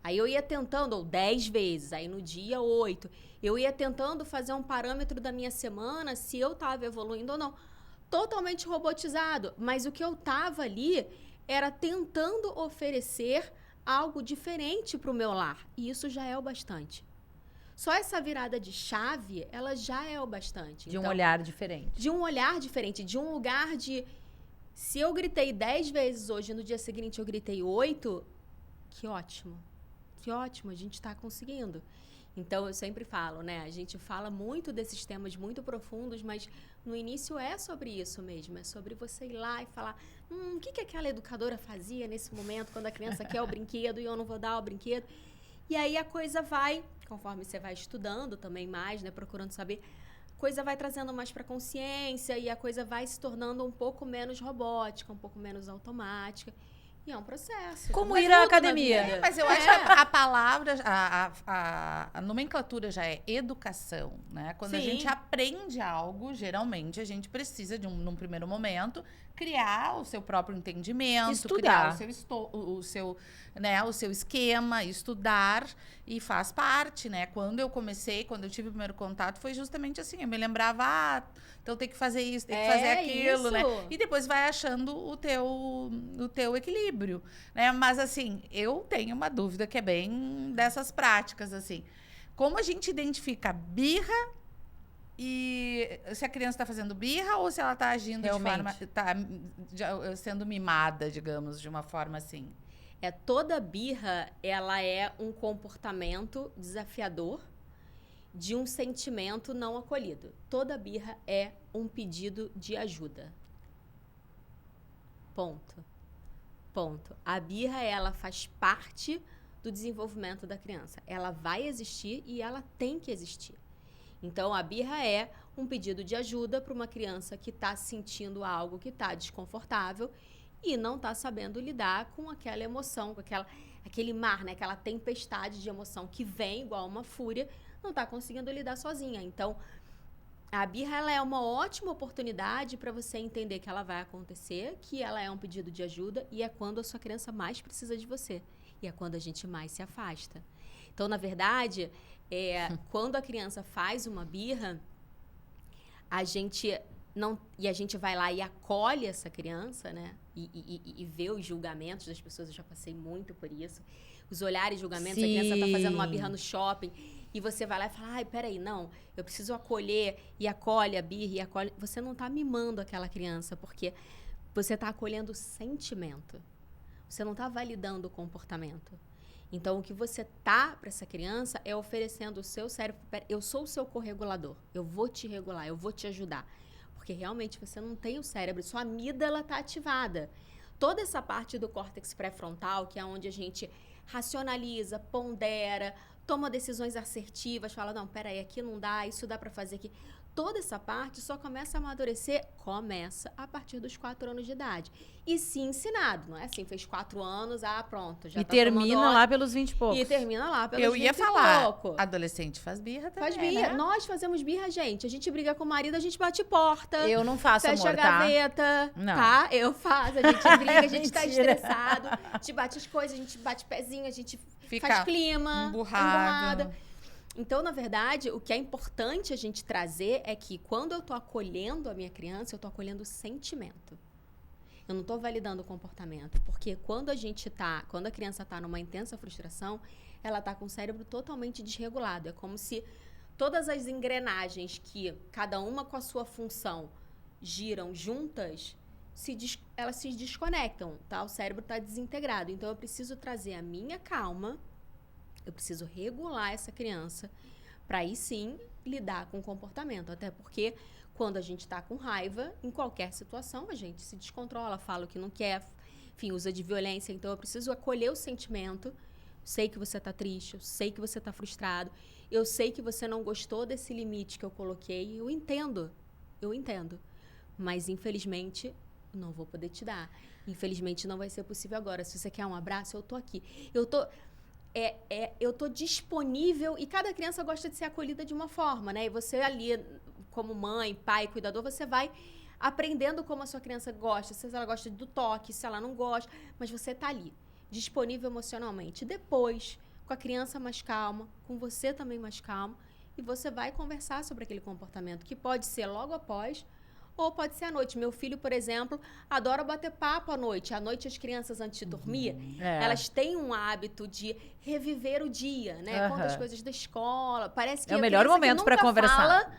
Aí eu ia tentando, ou 10 vezes, aí no dia 8, eu ia tentando fazer um parâmetro da minha semana, se eu estava evoluindo ou não. Totalmente robotizado, mas o que eu estava ali era tentando oferecer algo diferente para o meu lar, e isso já é o bastante. Só essa virada de chave, ela já é o bastante. De um olhar diferente. De um olhar diferente, de um lugar de... Se eu gritei 10 vezes hoje, no dia seguinte eu gritei 8, que ótimo. Que ótimo, a gente está conseguindo. Então, eu sempre falo, né? A gente fala muito desses temas muito profundos, mas no início é sobre isso mesmo. É sobre você ir lá e falar, o que aquela educadora fazia nesse momento, quando a criança quer o brinquedo e eu não vou dar o brinquedo. E aí a coisa vai, conforme você vai estudando também mais, né? Procurando saber, a coisa vai trazendo mais para consciência e a coisa vai se tornando um pouco menos robótica, um pouco menos automática. E é um processo. Como ir à academia. Mas eu acho que a palavra, a nomenclatura já é educação, né? Quando a Sim. gente aprende algo, geralmente a gente precisa, num primeiro momento, criar o seu próprio entendimento, Estudar. criar o seu esquema, estudar, e faz parte, né? Quando eu tive o primeiro contato, foi justamente assim, eu me lembrava, então tem que fazer isso, tem que fazer aquilo, né? Isso. E depois vai achando o teu equilíbrio, né? Mas, assim, eu tenho uma dúvida que é bem dessas práticas, assim. Como a gente identifica birra e se a criança está fazendo birra ou se ela está agindo Realmente. sendo mimada, digamos, de uma forma assim? Toda birra, ela é um comportamento desafiador de um sentimento não acolhido. Toda birra é um pedido de ajuda. Ponto. A birra, ela faz parte do desenvolvimento da criança. Ela vai existir e ela tem que existir. Então, a birra é um pedido de ajuda para uma criança que está sentindo algo que está desconfortável e não está sabendo lidar com aquela emoção, com aquele mar, né? Aquela tempestade de emoção que vem igual uma fúria, não está conseguindo lidar sozinha. Então, a birra, ela é uma ótima oportunidade para você entender que ela vai acontecer, que ela é um pedido de ajuda e é quando a sua criança mais precisa de você. E é quando a gente mais se afasta. Então, na verdade, quando a criança faz uma birra, a gente vai lá e acolhe essa criança, né? E vê os julgamentos das pessoas. Eu já passei muito por isso. Os olhares, julgamentos. Sim. A criança tá fazendo uma birra no shopping e você vai lá e fala, ai, peraí, não, eu preciso acolher, e acolhe a birra, e acolhe. Você não tá mimando aquela criança, porque você tá acolhendo o sentimento. Você não tá validando o comportamento. Então, o que você tá para essa criança é oferecendo o seu cérebro. Eu sou o seu corregulador. Eu vou te regular, eu vou te ajudar. Porque realmente você não tem o cérebro, sua amígdala tá ativada. Toda essa parte do córtex pré-frontal, que é onde a gente racionaliza, pondera, toma decisões assertivas, fala, não, peraí, aqui não dá, isso dá para fazer aqui. Toda essa parte só começa a amadurecer, a partir dos 4 anos de idade. E se ensinado, não é assim, fez 4 anos, pronto, já E tá termina tomando lá pelos 20 e poucos. E termina lá pelos Eu 20 ia e falar, pouco. adolescente faz birra também, Faz birra. né? Nós fazemos birra, gente. A gente briga com o marido, a gente bate porta. Eu não faço, Fecha amor, a tá? gaveta, Não. tá? Eu faço, a gente briga, a gente tá Mentira. estressado, a gente bate as coisas, a gente bate pezinho, a gente Fica faz clima, emburrado. Então, na verdade, o que é importante a gente trazer é que quando eu tô acolhendo a minha criança, eu tô acolhendo o sentimento. Eu não tô validando o comportamento, porque quando a criança tá numa intensa frustração, ela tá com o cérebro totalmente desregulado. É como se todas as engrenagens que cada uma com a sua função giram juntas, elas se desconectam, tá? O cérebro tá desintegrado. Então, eu preciso trazer a minha calma, eu preciso regular essa criança para aí sim lidar com o comportamento. Até porque quando a gente está com raiva, em qualquer situação, a gente se descontrola, fala o que não quer, enfim, usa de violência. Então, eu preciso acolher o sentimento. Sei que você está triste, eu sei que você está frustrado, eu sei que você não gostou desse limite que eu coloquei. Eu entendo. Mas, infelizmente, não vou poder te dar. Infelizmente, não vai ser possível agora. Se você quer um abraço, eu tô aqui. Eu tô disponível, e cada criança gosta de ser acolhida de uma forma, né? E você ali, como mãe, pai, cuidador, você vai aprendendo como a sua criança gosta, se ela gosta do toque, se ela não gosta, mas você tá ali, disponível emocionalmente. Depois, com a criança mais calma, com você também mais calmo, e você vai conversar sobre aquele comportamento, que pode ser logo após, ou pode ser à noite. Meu filho, por exemplo, adora bater papo à noite. À noite, as crianças, antes de dormir, elas têm um hábito de reviver o dia, né? Conta as coisas da escola. Parece que é o melhor momento para conversar.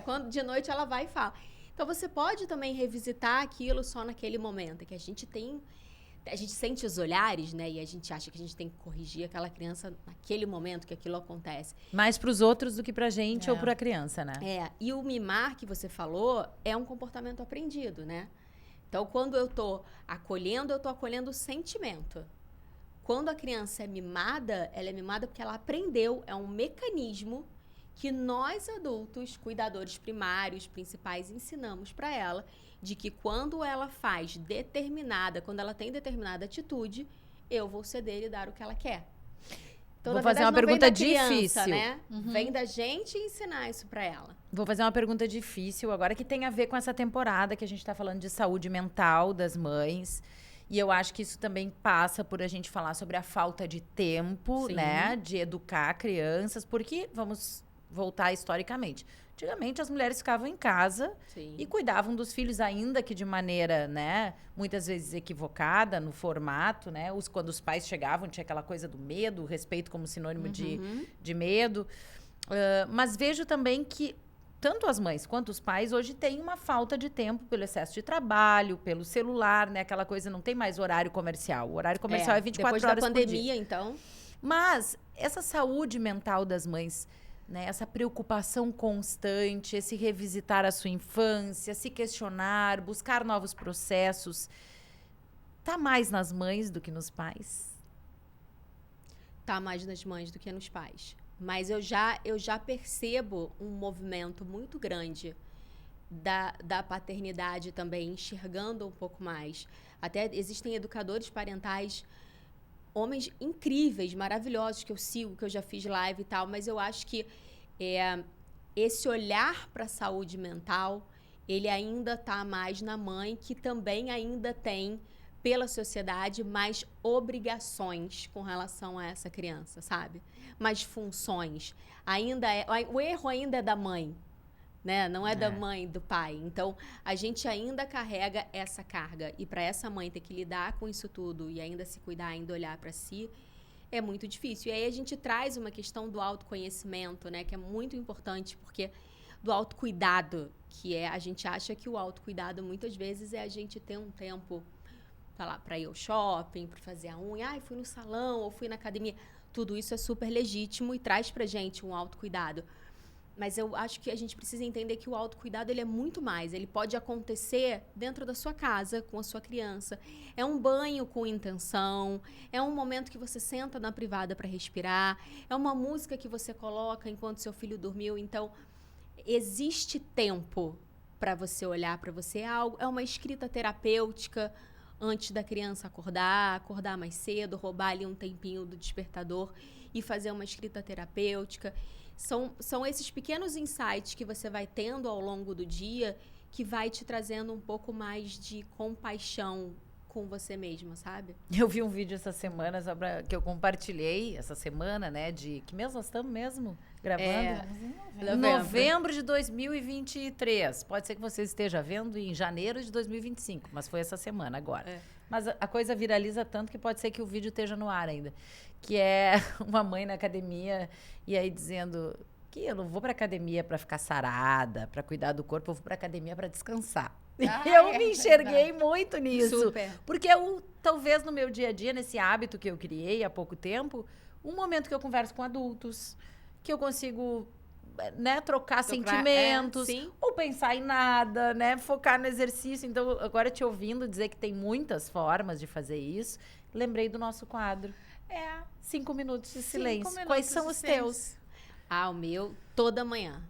Quando de noite ela vai e fala. Então, você pode também revisitar aquilo só naquele momento. Que a gente sente os olhares, né? E a gente acha que a gente tem que corrigir aquela criança naquele momento que aquilo acontece. Mais pros outros do que pra gente ou pra criança, né? E o mimar que você falou é um comportamento aprendido, né? Então, quando eu tô acolhendo o sentimento. Quando a criança é mimada, ela é mimada porque ela aprendeu, é um mecanismo que nós adultos, cuidadores primários, principais, ensinamos para ela de que quando ela quando ela tem determinada atitude, eu vou ceder e dar o que ela quer. Então, Vou na fazer verdade, uma não pergunta vem da criança, difícil. né? Vem da gente ensinar isso para ela. Vou fazer uma pergunta difícil agora que tem a ver com essa temporada que a gente está falando de saúde mental das mães. E eu acho que isso também passa por a gente falar sobre a falta de tempo, Sim. né? De educar crianças, porque vamos voltar historicamente. Antigamente as mulheres ficavam em casa Sim. e cuidavam dos filhos, ainda que de maneira, né, muitas vezes equivocada no formato, né? Quando os pais chegavam, tinha aquela coisa do medo, o respeito como sinônimo de medo. Mas vejo também que tanto as mães quanto os pais hoje têm uma falta de tempo pelo excesso de trabalho, pelo celular, né? Aquela coisa, não tem mais horário comercial. O horário comercial é 24 depois horas da por dia. pandemia, então. Mas essa saúde mental das mães, né, essa preocupação constante, esse revisitar a sua infância, se questionar, buscar novos processos, tá mais nas mães do que nos pais? Tá mais nas mães do que nos pais. Mas eu já percebo um movimento muito grande da paternidade também, enxergando um pouco mais. Até existem educadores parentais, homens incríveis, maravilhosos, que eu sigo, que eu já fiz live e tal, mas eu acho que esse olhar para a saúde mental, ele ainda está mais na mãe, que também ainda tem, pela sociedade, mais obrigações com relação a essa criança, sabe? Mais funções. O erro ainda é da mãe, né? Não é da mãe, do pai. Então, a gente ainda carrega essa carga. E para essa mãe ter que lidar com isso tudo e ainda se cuidar, ainda olhar para si, é muito difícil. E aí a gente traz uma questão do autoconhecimento, né? Que é muito importante, porque do autocuidado, que a gente acha que o autocuidado muitas vezes é a gente ter um tempo, sei lá, para ir ao shopping, para fazer a unha, fui no salão ou fui na academia. Tudo isso é super legítimo e traz pra gente um autocuidado. Mas eu acho que a gente precisa entender que o autocuidado, ele é muito mais. Ele pode acontecer dentro da sua casa, com a sua criança. É um banho com intenção, é um momento que você senta na privada para respirar, é uma música que você coloca enquanto seu filho dormiu. Então, existe tempo para você olhar para você. É uma escrita terapêutica antes da criança acordar mais cedo, roubar ali um tempinho do despertador e fazer uma escrita terapêutica. São esses pequenos insights que você vai tendo ao longo do dia que vai te trazendo um pouco mais de compaixão com você mesma, sabe? Eu vi um vídeo essa semana que eu compartilhei essa semana, né? De que mês nós estamos mesmo gravando? Novembro de 2023. Pode ser que você esteja vendo em janeiro de 2025, mas foi essa semana agora. Mas a coisa viraliza tanto que pode ser que o vídeo esteja no ar ainda. Que é uma mãe na academia e aí dizendo que eu não vou pra academia pra ficar sarada, pra cuidar do corpo, eu vou pra academia pra descansar. Eu me enxerguei muito nisso. Super. Porque talvez no meu dia a dia, nesse hábito que eu criei há pouco tempo, um momento que eu converso com adultos, que eu consigo, né, trocar sentimentos, ou pensar em nada, né, focar no exercício. Então, agora te ouvindo dizer que tem muitas formas de fazer isso, lembrei do nosso quadro. 5 minutos de silêncio. Quais são os teus? O meu, toda manhã.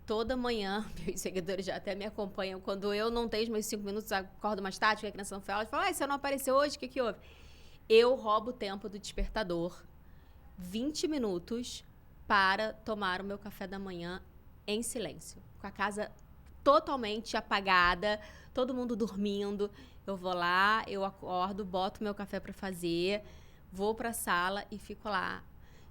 Toda manhã, meus seguidores já até me acompanham. Quando eu não tenho os meus 5 minutos, acordo mais tarde, porque a criança não foi aula, fala, você não apareceu hoje, o que houve? Eu roubo o tempo do despertador, 20 minutos, para tomar o meu café da manhã em silêncio. Com a casa totalmente apagada, todo mundo dormindo. Eu vou lá, eu acordo, boto meu café para fazer, vou para a sala e fico lá,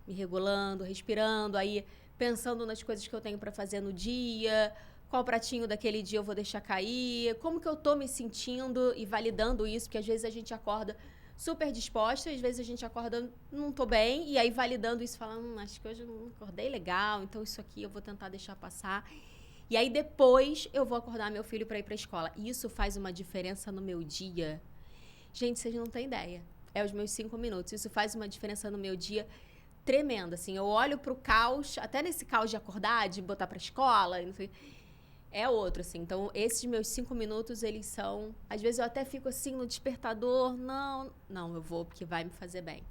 me regulando, respirando, aí pensando nas coisas que eu tenho para fazer no dia, qual pratinho daquele dia eu vou deixar cair, como que eu tô me sentindo e validando isso, porque às vezes a gente acorda super disposta, às vezes a gente acorda, não tô bem, e aí validando isso, falando, acho que hoje eu não acordei legal, então isso aqui eu vou tentar deixar passar. E aí depois eu vou acordar meu filho para ir para a escola. E isso faz uma diferença no meu dia. Gente, vocês não têm ideia. É os meus 5 minutos. Isso faz uma diferença no meu dia tremenda, assim. Eu olho pro caos, até nesse caos de acordar, de botar pra escola, não sei, é outro, assim. Então, esses meus 5 minutos, eles são... Às vezes eu até fico assim no despertador, não, eu vou porque vai me fazer bem.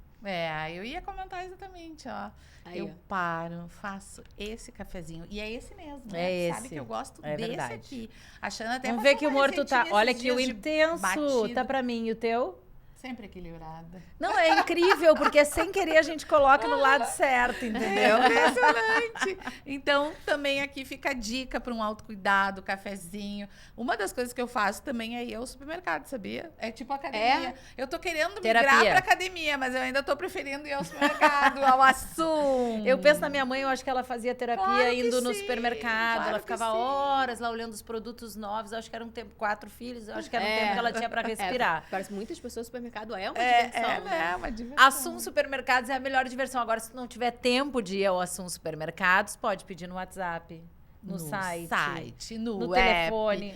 Eu ia comentar exatamente, ó. Aí, Eu ó. paro, faço esse cafezinho. E é esse mesmo, É né? esse. Sabe que eu gosto É desse verdade. aqui. Achando até Vamos passou ver que uma humor tu tá. receitinha Olha esses que o dias de intenso batido. tá pra mim. E o teu? Sempre equilibrada. Não, é incrível, porque sem querer a gente coloca no lado certo, entendeu? Impressionante. Então, também aqui fica a dica para um autocuidado, cafezinho. Uma das coisas que eu faço também é ir ao supermercado, sabia? É tipo academia. Eu tô querendo migrar Terapia. pra academia, mas eu ainda tô preferindo ir ao supermercado, ao Assum. Eu penso na minha mãe, eu acho que ela fazia terapia Claro que indo no sim, supermercado. claro Ela que ficava sim. horas lá olhando os produtos novos. Eu acho que era um tempo, 4 filhos, eu acho que era um tempo que ela tinha pra É, respirar. parece que muitas pessoas no supermercado é uma diversão, né? Uma diversão. Assum Supermercados é a melhor diversão. Agora, se tu não tiver tempo de ir ao Assum Supermercados, pode pedir no WhatsApp, no site, no app, telefone.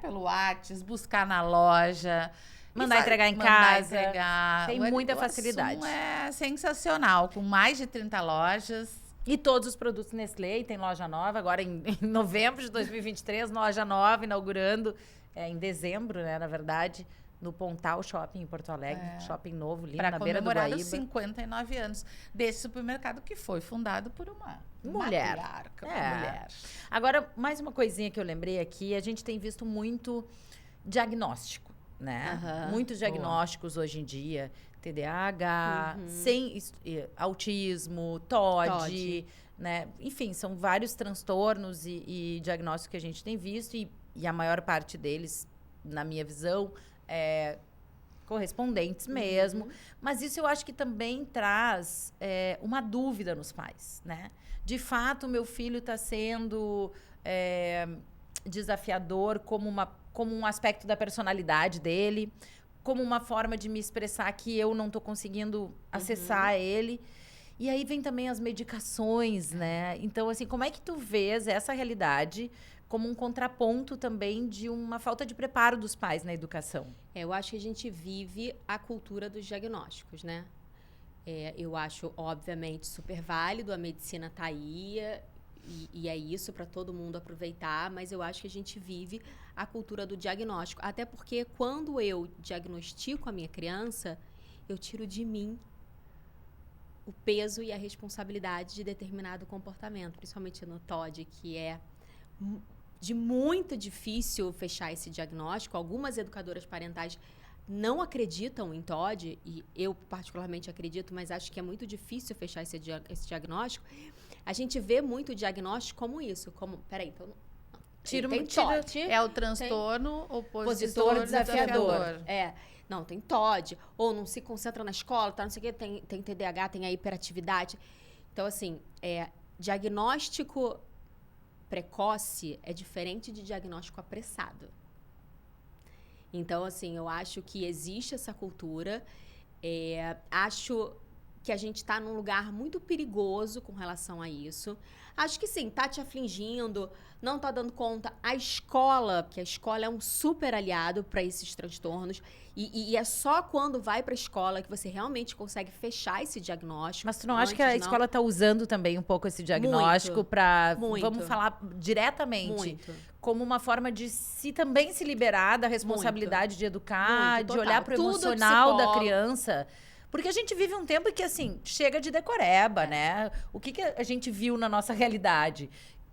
Pelo WhatsApp, buscar na loja. Mandar entregar em casa. Tem muita facilidade. O Assum é sensacional, com mais de 30 lojas. E todos os produtos Nestlé, e tem loja nova, agora em novembro de 2023, loja nova, inaugurando em dezembro, né, na verdade, no Pontal Shopping em Porto Alegre, shopping novo, lindo, Para na beira do comemorar Guaíba. os 59 anos desse supermercado que foi fundado por uma Mulher. matriarca, uma É. mulher. Agora, mais uma coisinha que eu lembrei aqui, a gente tem visto muito diagnóstico, né? Aham, Muitos diagnósticos hoje em dia, TDAH, autismo, TOD, né? Enfim, são vários transtornos e diagnósticos que a gente tem visto e a maior parte deles, na minha visão, correspondentes mesmo. Mas isso eu acho que também traz uma dúvida nos pais, né? De fato, meu filho está sendo desafiador como um aspecto da personalidade dele, como uma forma de me expressar que eu não estou conseguindo acessar ele. E aí vem também as medicações, né? Então, assim, como é que tu vês essa realidade como um contraponto também de uma falta de preparo dos pais na educação? Eu acho que a gente vive a cultura dos diagnósticos, né? Eu acho, obviamente, super válido, a medicina tá aí e é isso para todo mundo aproveitar, mas eu acho que a gente vive a cultura do diagnóstico. Até porque quando eu diagnostico a minha criança, eu tiro de mim o peso e a responsabilidade de determinado comportamento, principalmente no TOD, que é de muito difícil fechar esse diagnóstico. Algumas educadoras parentais não acreditam em TOD, e eu particularmente acredito, mas acho que é muito difícil fechar esse diagnóstico. A gente vê muito o diagnóstico como isso, como, peraí, então... Tem TOD. É o transtorno opositor desafiador. Não, tem TOD, ou não se concentra na escola, tá, não sei o quê, tem TDAH, tem a hiperatividade. Então, assim, diagnóstico precoce é diferente de diagnóstico apressado. Então, assim, eu acho que existe essa cultura, acho que a gente está num lugar muito perigoso com relação a isso. Acho que sim, tá te afligindo, não tá dando conta. A escola, porque a escola é um super aliado para esses transtornos, e é só quando vai para a escola que você realmente consegue fechar esse diagnóstico. Mas tu não acha que a escola está usando também um pouco esse diagnóstico para, vamos falar diretamente, como uma forma de também se liberar da responsabilidade de educar, de olhar para o emocional da criança? Porque a gente vive um tempo que, assim, chega de decoreba, né? O que a gente viu na nossa realidade?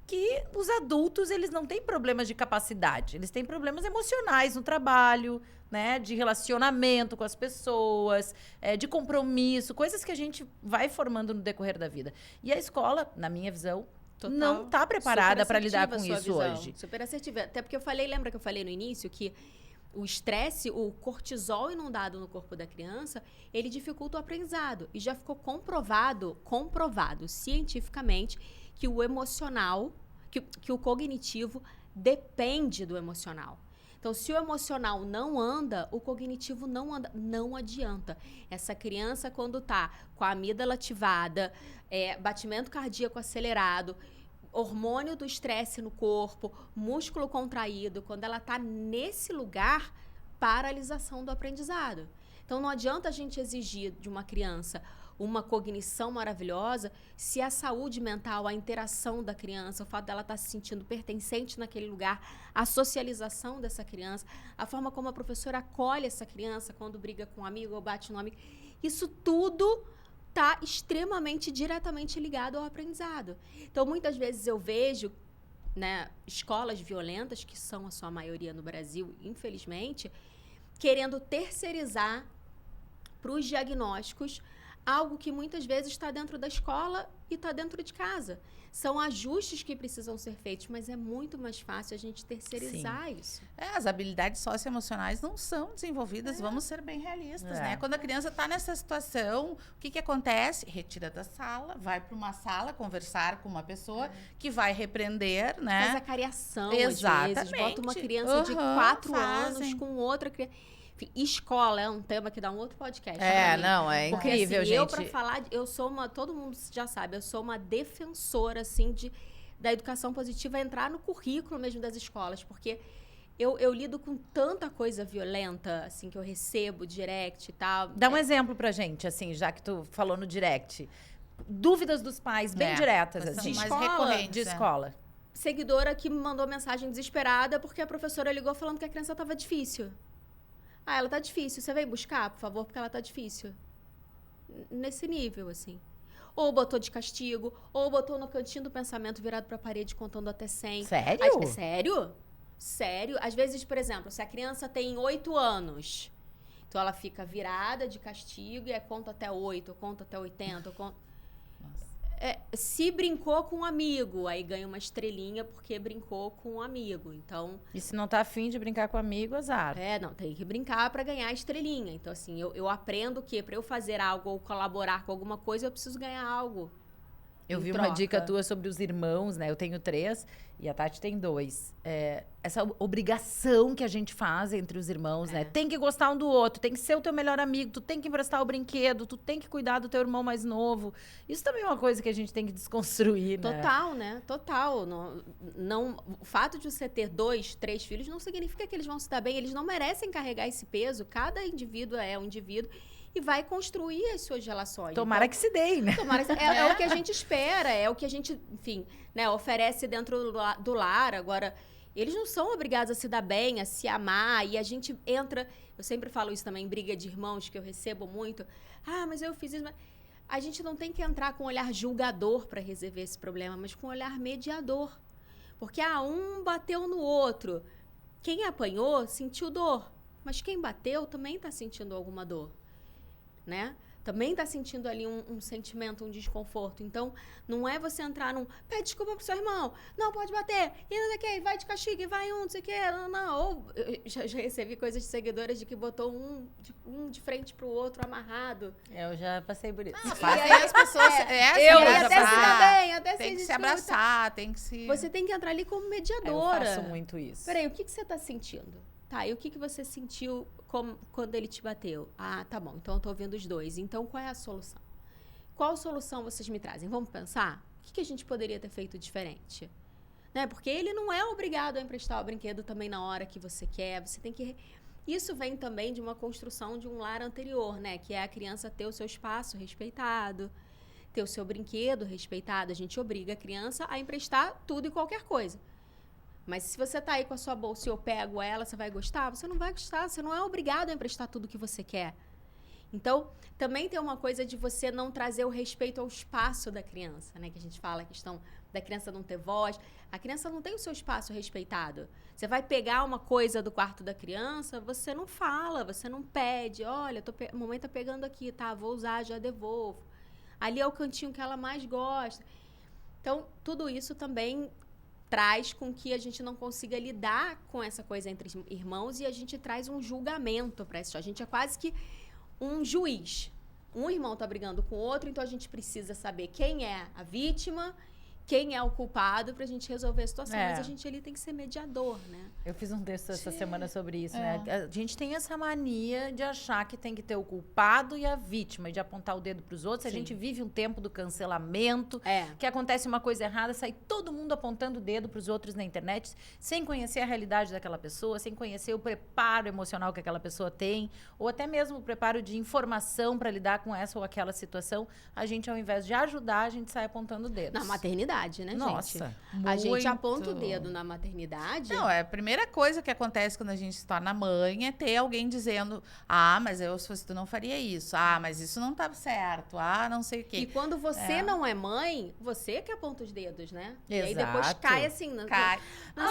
Que os adultos, eles não têm problemas de capacidade. Eles têm problemas emocionais no trabalho, né? De relacionamento com as pessoas, de compromisso. Coisas que a gente vai formando no decorrer da vida. E a escola, na minha visão, não está preparada para lidar com isso hoje. Super assertiva. Até porque lembra que eu falei no início que o estresse, o cortisol inundado no corpo da criança, ele dificulta o aprendizado. E já ficou comprovado cientificamente que o emocional, que o cognitivo depende do emocional. Então, se o emocional não anda, o cognitivo não anda, não adianta. Essa criança, quando tá com a amígdala ativada, batimento cardíaco acelerado, hormônio do estresse no corpo, músculo contraído, quando ela está nesse lugar, paralisação do aprendizado. Então, não adianta a gente exigir de uma criança uma cognição maravilhosa se a saúde mental, a interação da criança, o fato dela estar se sentindo pertencente naquele lugar, a socialização dessa criança, a forma como a professora acolhe essa criança quando briga com um amigo ou bate no amigo. Isso tudo está extremamente diretamente ligado ao aprendizado. Então, muitas vezes eu vejo, né, escolas violentas, que são a sua maioria no Brasil, infelizmente, querendo terceirizar para os diagnósticos algo que muitas vezes está dentro da escola e está dentro de casa. São ajustes que precisam ser feitos, mas é muito mais fácil a gente terceirizar isso. As habilidades socioemocionais não são desenvolvidas, vamos ser bem realistas, né? Quando a criança está nessa situação, o que acontece? Retira da sala, vai para uma sala conversar com uma pessoa que vai repreender, né? Faz a cariação, exatamente. às vezes. Bota uma criança de 4 anos com outra criança. Enfim, escola é um tema que dá um outro podcast. Não, é porque, incrível, assim, gente. eu, pra falar, eu sou uma, todo mundo já sabe, eu sou uma defensora, assim, da educação positiva entrar no currículo mesmo das escolas, porque eu lido com tanta coisa violenta, assim, que eu recebo, direct e tal. Dá um exemplo pra gente, assim, já que tu falou no direct. Dúvidas dos pais, bem diretas, assim. Mais recorrentes. De escola. Seguidora que me mandou mensagem desesperada porque a professora ligou falando que a criança tava difícil. Ah, ela tá difícil. Você vem buscar, por favor, porque ela tá difícil. Nesse nível, assim. Ou botou de castigo, ou botou no cantinho do pensamento virado pra parede contando até 100. Sério? Sério? Sério. Às vezes, por exemplo, se a criança tem 8 anos, então ela fica virada de castigo e conta até 8, conta até 80, conta... se brincou com um amigo, aí ganha uma estrelinha porque brincou com um amigo. Então, E se não tá afim de brincar com amigo, azar. não, tem que brincar para ganhar a estrelinha. Então, assim, eu aprendo que para eu fazer algo ou colaborar com alguma coisa, eu preciso ganhar algo. Eu em vi troca. uma dica tua sobre os irmãos, né? Eu tenho 3 e a Tati tem 2. Essa obrigação que a gente faz entre os irmãos, né? Tem que gostar um do outro, tem que ser o teu melhor amigo, tu tem que emprestar o brinquedo, tu tem que cuidar do teu irmão mais novo. Isso também é uma coisa que a gente tem que desconstruir, né? Total, né? Total. Não, o fato de você ter 2, 3 filhos não significa que eles vão se dar bem. Eles não merecem carregar esse peso. Cada indivíduo é um indivíduo e vai construir as suas relações. Tomara que se deem, né? Tomara, é o que a gente espera, é o que a gente, enfim, né, oferece dentro do lar. Agora, eles não são obrigados a se dar bem, a se amar, e a gente entra... Eu sempre falo isso também em briga de irmãos, que eu recebo muito. Ah, mas eu fiz isso... Mas... A gente não tem que entrar com um olhar julgador para resolver esse problema, mas com um olhar mediador. Porque, um bateu no outro. Quem apanhou sentiu dor, mas quem bateu também está sentindo alguma dor. Né? Também está sentindo ali um sentimento, um desconforto. Então, não é você entrar pede desculpa pro seu irmão, não pode bater, e não sei o que, vai de castigo, e vai não sei o que, não. Ou eu já recebi coisas de seguidoras de que botou um de frente pro outro amarrado. Eu já passei por isso. Fazem as pessoas... eu e já até se dá bem, até tem se que se desculpa. abraçar, tem que se... Você tem que entrar ali como Eu mediadora. faço muito isso. Peraí, o que você tá sentindo? Tá, e o que você sentiu quando ele te bateu? Ah, tá bom, então eu tô ouvindo os dois. Então, qual é a solução? Qual solução vocês me trazem? Vamos pensar? O que a gente poderia ter feito diferente? Né? Porque ele não é obrigado a emprestar o brinquedo também na hora que você quer. Você tem que... Isso vem também de uma construção de um lar anterior, né? Que é a criança ter o seu espaço respeitado, ter o seu brinquedo respeitado. A gente obriga a criança a emprestar tudo e qualquer coisa. Mas se você tá aí com a sua bolsa e eu pego ela, você vai gostar? Você não vai gostar, você não é obrigado a emprestar tudo que você quer. Então, também tem uma coisa de você não trazer o respeito ao espaço da criança, né? Que a gente fala a questão da criança não ter voz. A criança não tem o seu espaço respeitado. Você vai pegar uma coisa do quarto da criança, você não fala, você não pede. Olha, a mamãe tá pegando aqui, tá? Vou usar, já devolvo. Ali é o cantinho que ela mais gosta. Então, tudo isso também traz com que a gente não consiga lidar com essa coisa entre irmãos e a gente traz um julgamento para isso. A gente é quase que um juiz. Um irmão tá brigando com o outro, então a gente precisa saber quem é a vítima, quem é o culpado pra gente resolver a situação. Mas a gente ali tem que ser mediador, né? Eu fiz um texto essa semana sobre isso, né? A gente tem essa mania de achar que tem que ter o culpado e a vítima, e de apontar o dedo pros outros. Sim. A gente vive um tempo do cancelamento, que acontece uma coisa errada, sai todo mundo apontando o dedo pros outros na internet, sem conhecer a realidade daquela pessoa, sem conhecer o preparo emocional que aquela pessoa tem, ou até mesmo o preparo de informação para lidar com essa ou aquela situação. A gente, ao invés de ajudar, a gente sai apontando dedos. Na maternidade. maternidade, né, gente? Nossa, A gente muito. aponta o dedo na maternidade. Não, a primeira coisa que acontece quando a gente se torna mãe é ter alguém dizendo: ah, mas eu, se fosse tu, não faria isso. Ah, mas isso não tá certo. Ah, não sei o E quê. quando você não é mãe, você que aponta os dedos, né? E aí Exato. depois cai assim. Cai. na-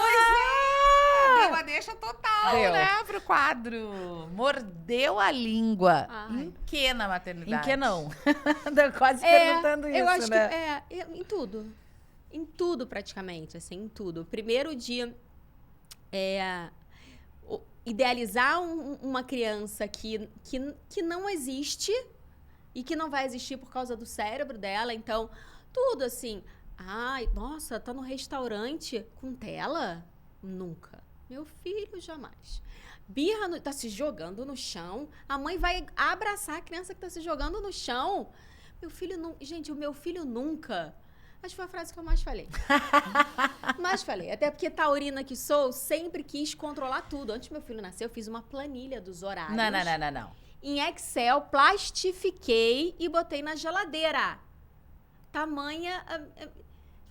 Deu uma deixa total, Deu. né, pro quadro. Mordeu a língua. Ai. Em que na maternidade? Em que não? Tô quase perguntando isso, eu acho né? que em tudo. Em tudo, praticamente, assim, em tudo. Primeiro dia, idealizar uma criança que não existe e que não vai existir por causa do cérebro dela. Então, tudo assim. Ai, nossa, tá no restaurante com tela? Nunca. Meu filho, jamais. Birra, tá se jogando no chão. A mãe vai abraçar a criança que tá se jogando no chão. Meu filho não. Gente, o meu filho nunca. Acho que foi a frase que eu mais falei. Mais falei. Até porque, taurina que sou, sempre quis controlar tudo. Antes do meu filho nascer, eu fiz uma planilha dos horários. Não. Em Excel, plastifiquei e botei na geladeira. Tamanha.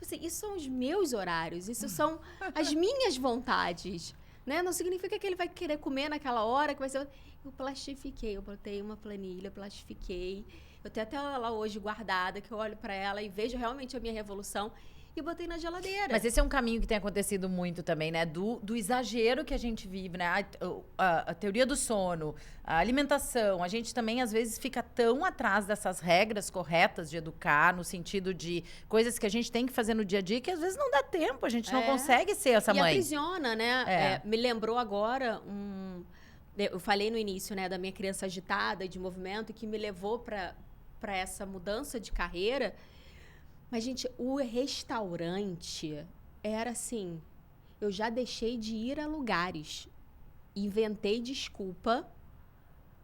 Tipo assim, isso são os meus horários, isso são as minhas vontades. Né? Não significa que ele vai querer comer naquela hora, que vai ser. Eu plastifiquei, eu botei uma planilha, plastifiquei. Eu tenho até ela lá hoje guardada, que eu olho pra ela e vejo realmente a minha revolução. E botei na geladeira. Mas esse é um caminho que tem acontecido muito também, né? Do exagero que a gente vive, né? A teoria do sono, a alimentação. A gente também, às vezes, fica tão atrás dessas regras corretas de educar, no sentido de coisas que a gente tem que fazer no dia a dia, que às vezes não dá tempo, a gente não consegue ser essa mãe. E aprisiona, né? Me lembrou agora eu falei no início, né, da minha criança agitada de movimento, que me levou para essa mudança de carreira. Mas, gente, o restaurante era assim, eu já deixei de ir a lugares. Inventei desculpa,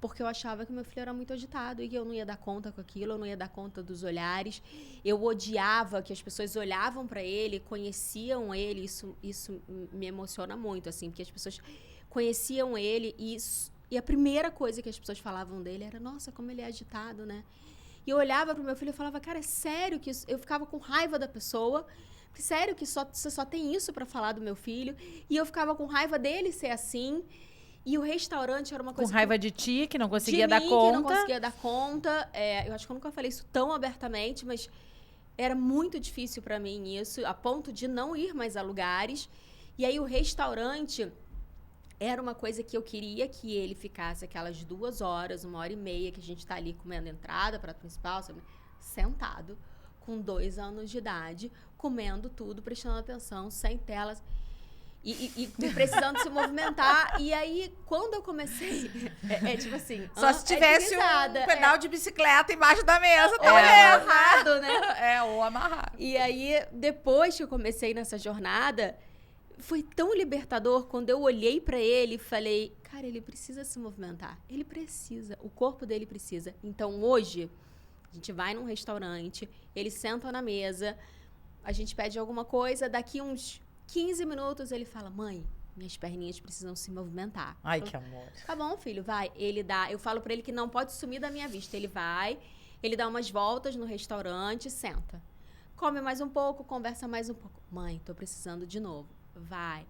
porque eu achava que meu filho era muito agitado e que eu não ia dar conta com aquilo, eu não ia dar conta dos olhares. Eu odiava que as pessoas olhavam para ele, conheciam ele, isso me emociona muito, assim, porque as pessoas conheciam ele e a primeira coisa que as pessoas falavam dele era, nossa, como ele é agitado, né? E eu olhava pro meu filho e falava, cara, é sério que isso? Eu ficava com raiva da pessoa. Sério que você só tem isso para falar do meu filho? E eu ficava com raiva dele ser assim. E o restaurante era uma coisa... Com raiva de ti, que não conseguia de dar mim, conta. que não conseguia dar conta. Eu acho que eu nunca falei isso tão abertamente, mas era muito difícil para mim isso, a ponto de não ir mais a lugares. E aí o restaurante... Era uma coisa que eu queria que ele ficasse aquelas 2 horas, 1h30, que a gente tá ali comendo entrada, prato principal, sabe? Sentado, com 2 anos de idade, comendo tudo, prestando atenção, sem telas. E precisando se movimentar. E aí, quando eu comecei... tipo assim... Só se tivesse um pedal de bicicleta embaixo da mesa, ou amarrado, né? Ou amarrado. E aí, depois que eu comecei nessa jornada... Foi tão libertador quando eu olhei pra ele e falei, cara, ele precisa se movimentar. Ele precisa, o corpo dele precisa. Então, hoje, a gente vai num restaurante, eles sentam na mesa, a gente pede alguma coisa, daqui uns 15 minutos ele fala, mãe, minhas perninhas precisam se movimentar. Ai, que amor. Tá bom, filho, vai. Eu falo pra ele que não pode sumir da minha vista. Ele vai, ele dá umas voltas no restaurante, senta. Come mais um pouco, conversa mais um pouco. Mãe, tô precisando de novo. Vai.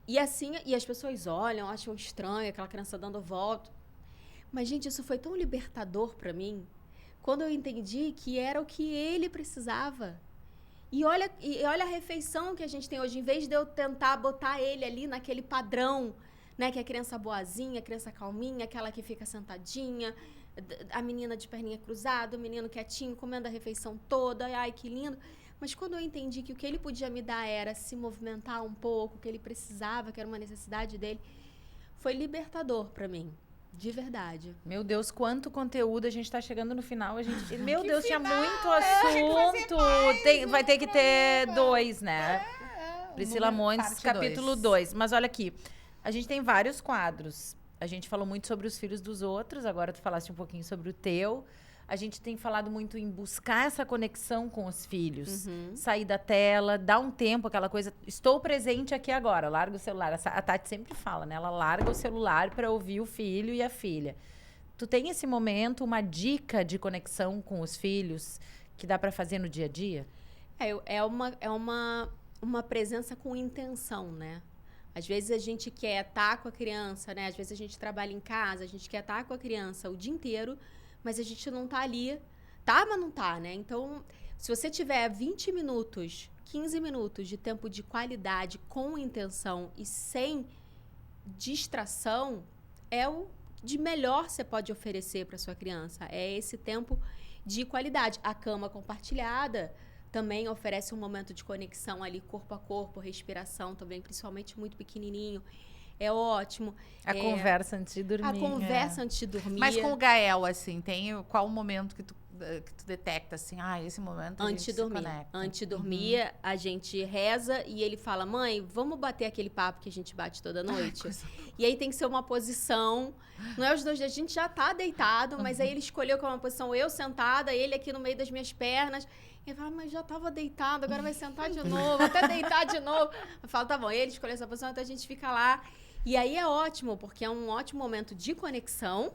E assim, e as pessoas olham, acham estranho aquela criança dando volta. Mas, gente, isso foi tão libertador pra mim, quando eu entendi que era o que ele precisava. E olha a refeição que a gente tem hoje. Em vez de eu tentar botar ele ali naquele padrão, né? Que é a criança boazinha, a criança calminha, aquela que fica sentadinha, a menina de perninha cruzada, o menino quietinho, comendo a refeição toda. Ai, que lindo. Mas quando eu entendi que o que ele podia me dar era se movimentar um pouco, que ele precisava, que era uma necessidade dele, foi libertador pra mim. De verdade. Meu Deus, quanto conteúdo. A gente tá chegando no final. Meu Deus, final, tinha muito assunto. Vai ter que ter 2, né? Priscila Montes, capítulo 2. Mas olha aqui, a gente tem vários quadros. A gente falou muito sobre os filhos dos outros, agora tu falaste um pouquinho sobre o teu. A gente tem falado muito em buscar essa conexão com os filhos. Sair da tela, dar um tempo, aquela coisa... Estou presente aqui agora, larga o celular. A Tati sempre fala, né? Ela larga o celular para ouvir o filho e a filha. Tu tem esse momento, uma dica de conexão com os filhos que dá para fazer no dia a dia? É uma presença com intenção, né? Às vezes a gente quer estar com a criança, né? Às vezes a gente trabalha em casa, a gente quer estar com a criança o dia inteiro, mas a gente não tá ali. Tá, mas não tá, né? Então, se você tiver 20 minutos, 15 minutos de tempo de qualidade com intenção e sem distração, é o de melhor você pode oferecer para sua criança. É esse tempo de qualidade. A cama compartilhada também oferece um momento de conexão ali, corpo a corpo, respiração também, principalmente muito pequenininho. É ótimo. A conversa antes de dormir. A conversa antes de dormir. Mas com o Gael, assim, qual o momento que tu detecta, assim, esse momento a gente se conecta? Antes de dormir, a gente reza e ele fala, mãe, vamos bater aquele papo que a gente bate toda noite? E aí tem que ser uma posição, não é os dois, a gente já tá deitado, mas aí ele escolheu que é uma posição eu sentada, ele aqui no meio das minhas pernas. Ele fala, mas já tava deitado, agora vai sentar de novo, até deitar de novo. Eu falo, tá bom, ele escolheu essa posição, então a gente fica lá. E aí é ótimo, porque é um ótimo momento de conexão.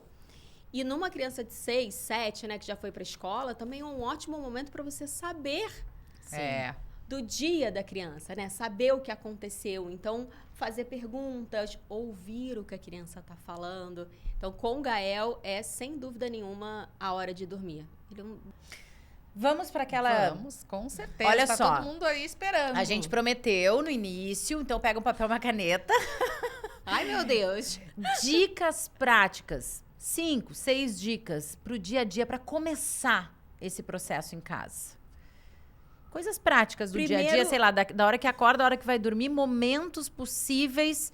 E numa criança de 6, 7, né, que já foi para a escola, também é um ótimo momento para você saber do dia da criança, né? Saber o que aconteceu. Então, fazer perguntas, ouvir o que a criança está falando. Então, com o Gael, é, sem dúvida nenhuma, a hora de dormir. Vamos para aquela... Vamos, com certeza. Olha tá só. todo mundo aí esperando. A gente prometeu no início, então pega um papel e uma caneta. Ai, meu Deus! Dicas práticas. 5, 6 dicas pro dia a dia para começar esse processo em casa. Coisas práticas do dia a dia, sei lá, da hora que acorda, da hora que vai dormir, momentos possíveis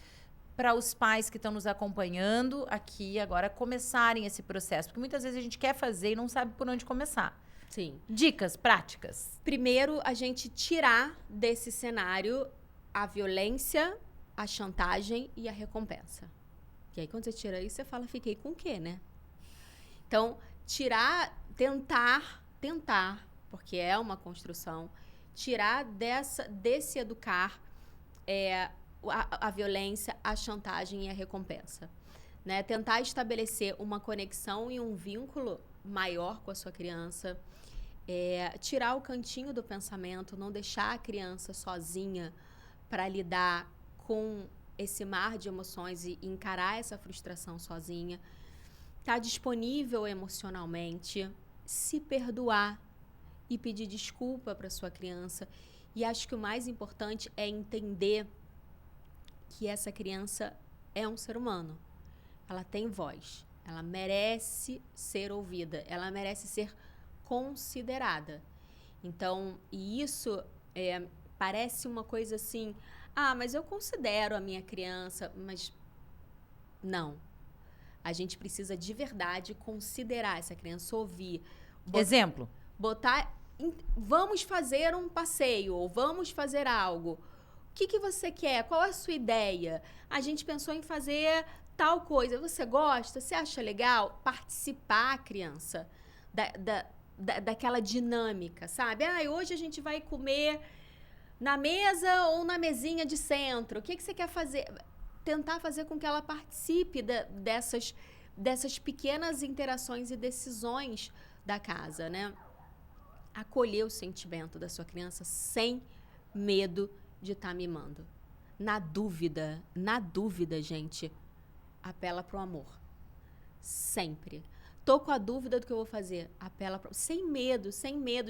para os pais que estão nos acompanhando aqui agora começarem esse processo. Porque muitas vezes a gente quer fazer e não sabe por onde começar. Sim. Dicas práticas. Primeiro, a gente tirar desse cenário a violência, a chantagem e a recompensa. E aí, quando você tira isso, você fala, fiquei com o quê, né? Então, tentar, porque é uma construção, tirar desse educar a violência, a chantagem e a recompensa. Né? Tentar estabelecer uma conexão e um vínculo maior com a sua criança. Tirar o cantinho do pensamento, não deixar a criança sozinha para lidar com esse mar de emoções e encarar essa frustração sozinha. Tá disponível emocionalmente, se perdoar e pedir desculpa para sua criança. E acho que o mais importante é entender que essa criança é um ser humano. Ela tem voz, ela merece ser ouvida, ela merece ser considerada. Então, e isso parece uma coisa assim, mas eu considero a minha criança, mas não. A gente precisa de verdade considerar essa criança, ouvir. Exemplo. Vamos fazer um passeio, ou vamos fazer algo. O que você quer? Qual é a sua ideia? A gente pensou em fazer tal coisa. Você gosta? Você acha legal? Participar a criança daquela dinâmica, sabe? Hoje a gente vai comer na mesa ou na mesinha de centro. O que você quer fazer? Tentar fazer com que ela participe dessas pequenas interações e decisões da casa, né? Acolher o sentimento da sua criança sem medo de estar mimando. Na dúvida, gente, apela pro amor. Sempre. Tô com a dúvida do que eu vou fazer. Apela sem medo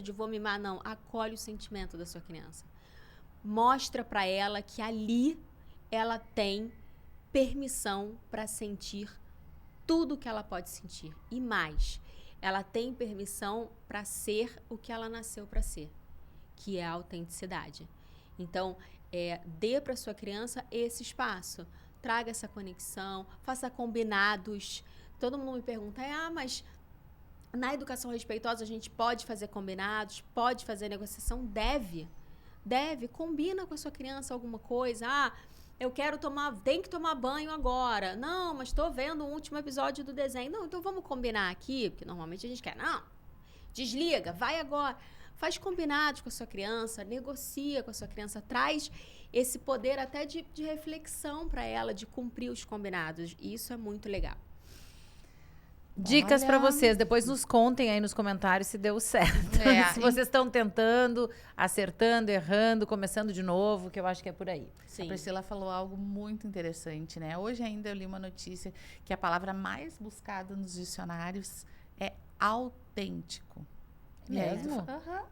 de vou mimar, não. Acolhe o sentimento da sua criança. Mostra para ela que ali ela tem permissão para sentir tudo que ela pode sentir. E mais, ela tem permissão para ser o que ela nasceu para ser, que é a autenticidade. Então, dê para sua criança esse espaço. Traga essa conexão, faça combinados. Todo mundo me pergunta, mas na educação respeitosa a gente pode fazer combinados, pode fazer negociação? Deve, combina com a sua criança alguma coisa. Eu quero tem que tomar banho agora. Não, mas estou vendo o último episódio do desenho. Não, então vamos combinar aqui, porque normalmente a gente quer. Não, desliga, vai agora. Faz combinados com a sua criança, negocia com a sua criança, traz esse poder até de reflexão para ela, de cumprir os combinados. E isso é muito legal. Dicas Olha. pra vocês. Depois nos contem aí nos comentários se deu certo. É, Se vocês estão tentando, acertando, errando, começando de novo, que eu acho que é por aí. A Sim. Priscila falou algo muito interessante, né? Hoje ainda eu li uma notícia que a palavra mais buscada nos dicionários é autêntico. E aí tu Mesmo? Aham.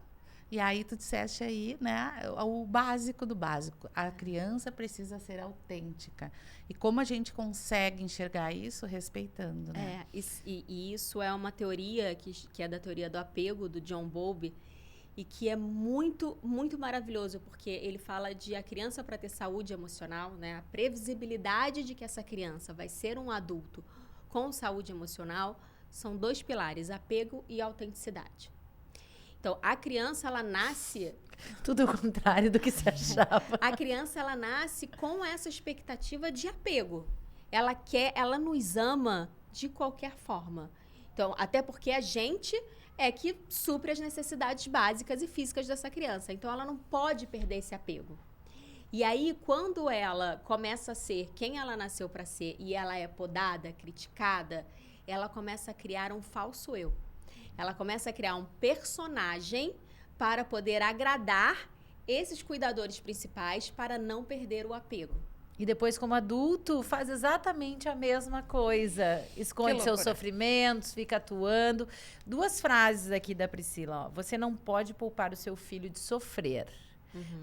E aí tu disseste aí, né, o básico do básico. A criança precisa ser autêntica. E como a gente consegue enxergar isso? Respeitando, né? E isso é uma teoria que é da teoria do apego, do John Bowlby, e que é muito, muito maravilhoso, porque ele fala de a criança para ter saúde emocional, né? A previsibilidade de que essa criança vai ser um adulto com saúde emocional são 2 pilares, apego e autenticidade. Então, a criança, ela nasce... Tudo o contrário do que se achava. A criança, ela nasce com essa expectativa de apego. Ela nos ama de qualquer forma. Então, até porque a gente é que supre as necessidades básicas e físicas dessa criança. Então, ela não pode perder esse apego. E aí, quando ela começa a ser quem ela nasceu para ser e ela é podada, criticada, ela começa a criar um falso eu. Ela começa a criar um personagem para poder agradar esses cuidadores principais para não perder o apego. E depois, como adulto, faz exatamente a mesma coisa. Esconde seus sofrimentos, fica atuando. 2 frases aqui da Priscila. Ó. Você não pode poupar o seu filho de sofrer,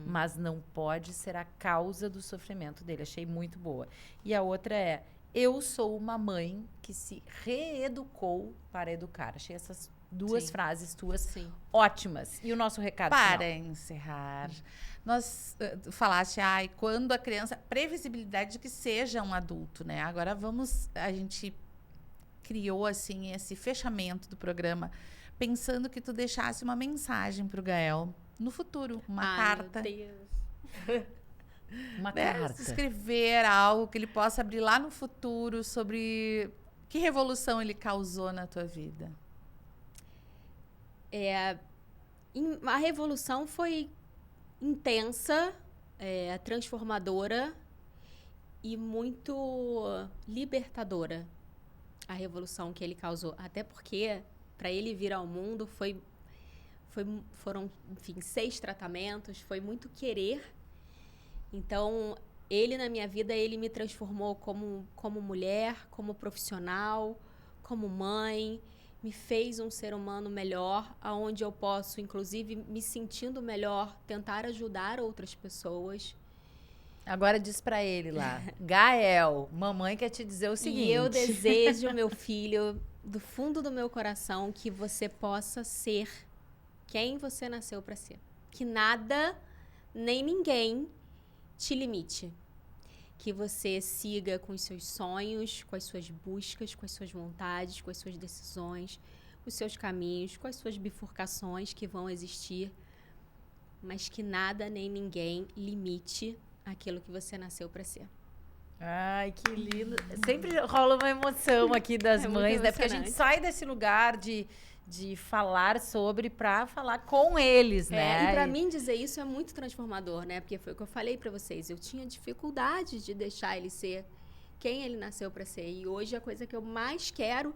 mas não pode ser a causa do sofrimento dele. Achei muito boa. E a outra é, eu sou uma mãe que se reeducou para educar. Achei essas 2 frases tuas ótimas. E o nosso recado Para final? encerrar, nós falaste, quando a criança, previsibilidade de que seja um adulto, né? Agora a gente criou assim esse fechamento do programa, pensando que tu deixasse uma mensagem pro Gael no futuro, uma carta. Meu Deus. Uma Né? carta. Escrever algo que ele possa abrir lá no futuro sobre que revolução ele causou na tua vida. A revolução foi intensa, transformadora e muito libertadora. A revolução que ele causou. Até porque, para ele vir ao mundo, foram, enfim, 6 tratamentos, foi muito querer. Então, ele na minha vida, ele me transformou como mulher, como profissional, como mãe, me fez um ser humano melhor, aonde eu posso, inclusive, me sentindo melhor, tentar ajudar outras pessoas. Agora diz pra ele lá, Gael, mamãe quer te dizer o seguinte. E eu desejo, meu filho, do fundo do meu coração, que você possa ser quem você nasceu para ser. Que nada, nem ninguém te limite. Que você siga com os seus sonhos, com as suas buscas, com as suas vontades, com as suas decisões, os seus caminhos, com as suas bifurcações que vão existir, mas que nada nem ninguém limite aquilo que você nasceu para ser. Ai, que lindo. Sempre rola uma emoção aqui das mães, né? Porque a gente sai desse lugar de falar sobre pra falar com eles, né? E pra mim dizer isso é muito transformador, né? Porque foi o que eu falei pra vocês. Eu tinha dificuldade de deixar ele ser quem ele nasceu pra ser. E hoje a coisa que eu mais quero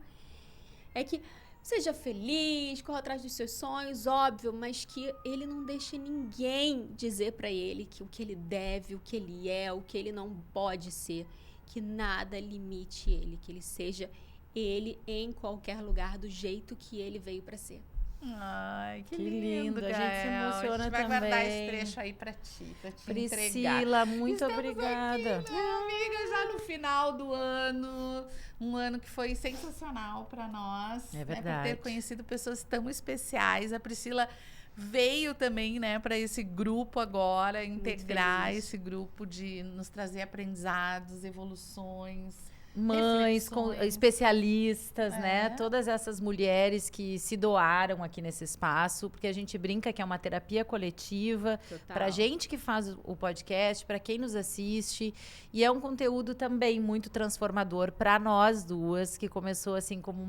é que seja feliz, corra atrás dos seus sonhos, óbvio, mas que ele não deixe ninguém dizer pra ele que o que ele deve, o que ele é, o que ele não pode ser. Que nada limite ele, que ele seja ele em qualquer lugar do jeito que ele veio pra ser. Ai, que lindo, lindo, a gente se Gael. emociona A gente vai também. guardar esse trecho aí pra te entregar. Priscila, muito Estamos obrigada. aqui, né, amiga, já no final do ano, um ano que foi sensacional pra nós. É Né, por verdade. ter conhecido pessoas tão especiais. A Priscila veio também, né, para esse grupo agora, integrar feliz. esse grupo de nos trazer aprendizados, evoluções. Mães, reflexões. especialistas, É. né? Todas essas mulheres que se doaram aqui nesse espaço, porque a gente brinca que é uma terapia coletiva, Total. pra gente que faz o podcast, pra quem nos assiste, e é um conteúdo também muito transformador pra nós duas, que começou assim como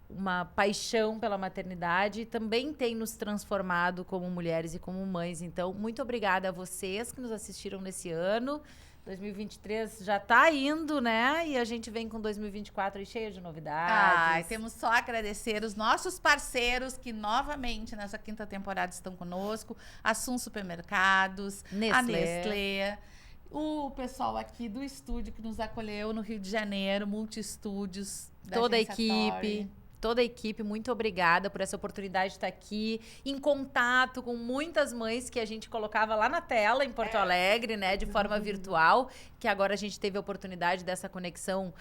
uma paixão pela maternidade e também tem nos transformado como mulheres e como mães. Então, muito obrigada a vocês que nos assistiram nesse ano. 2023 já tá indo, né? E a gente vem com 2024 aí cheio de novidades. Ai, temos só a agradecer os nossos parceiros que novamente nessa 5ª temporada estão conosco. A Sun Supermercados, a Nestlé, o pessoal aqui do estúdio que nos acolheu no Rio de Janeiro, Multistúdios, toda a equipe, muito obrigada por essa oportunidade de estar aqui, em contato com muitas mães que a gente colocava lá na tela em Porto Alegre, né, de forma virtual, que agora a gente teve a oportunidade dessa conexão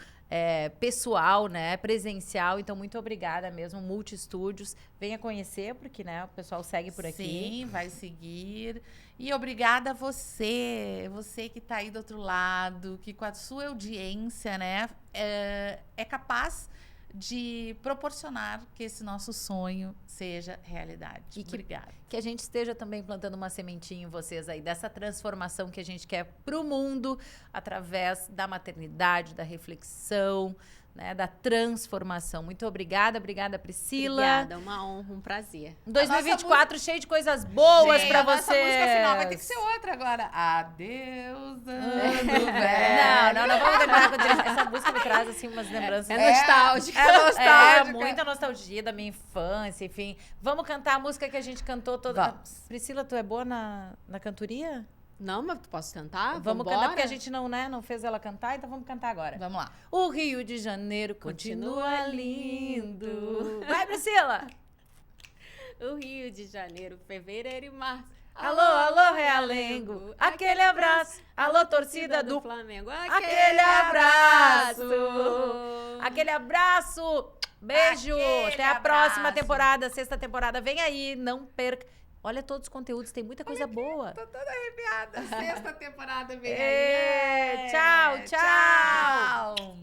pessoal, né, presencial. Então, muito obrigada mesmo, Multistúdios. Venha conhecer, porque, né, o pessoal segue por aqui. Sim, vai seguir. E obrigada a você que está aí do outro lado, que com a sua audiência, né, é capaz de proporcionar que esse nosso sonho seja realidade. E Obrigada. Que a gente esteja também plantando uma sementinha em vocês aí, dessa transformação que a gente quer pro mundo, através da maternidade, da reflexão, né, da transformação. Muito obrigada, Priscila. Obrigada, uma honra, um prazer. 2024 cheio de coisas boas pra vocês. Essa música final vai ter que ser outra agora. Adeus, ano velho. Não vamos lembrar. Essa música me traz, assim, umas lembranças. É nostálgica. É nostálgica. Muita nostalgia da minha infância, enfim. Vamos cantar a música que a gente cantou toda. Vamos. Priscila, tu é boa na cantoria? Não, mas tu posso tentar? Vamos cantar, porque a gente não fez ela cantar, então vamos cantar agora. Vamos lá. O Rio de Janeiro continua lindo. Vai, Priscila! O Rio de Janeiro, fevereiro e março. Alô, Realengo, aquele abraço. Alô, torcida do Flamengo, aquele abraço. Aquele abraço. Beijo. Aquele Até a próxima abraço. temporada, 6ª temporada. Vem aí, não perca. Olha todos os conteúdos, tem muita coisa boa. Tô toda arrepiada. 6ª temporada vem Ê, aí. tchau. Tchau.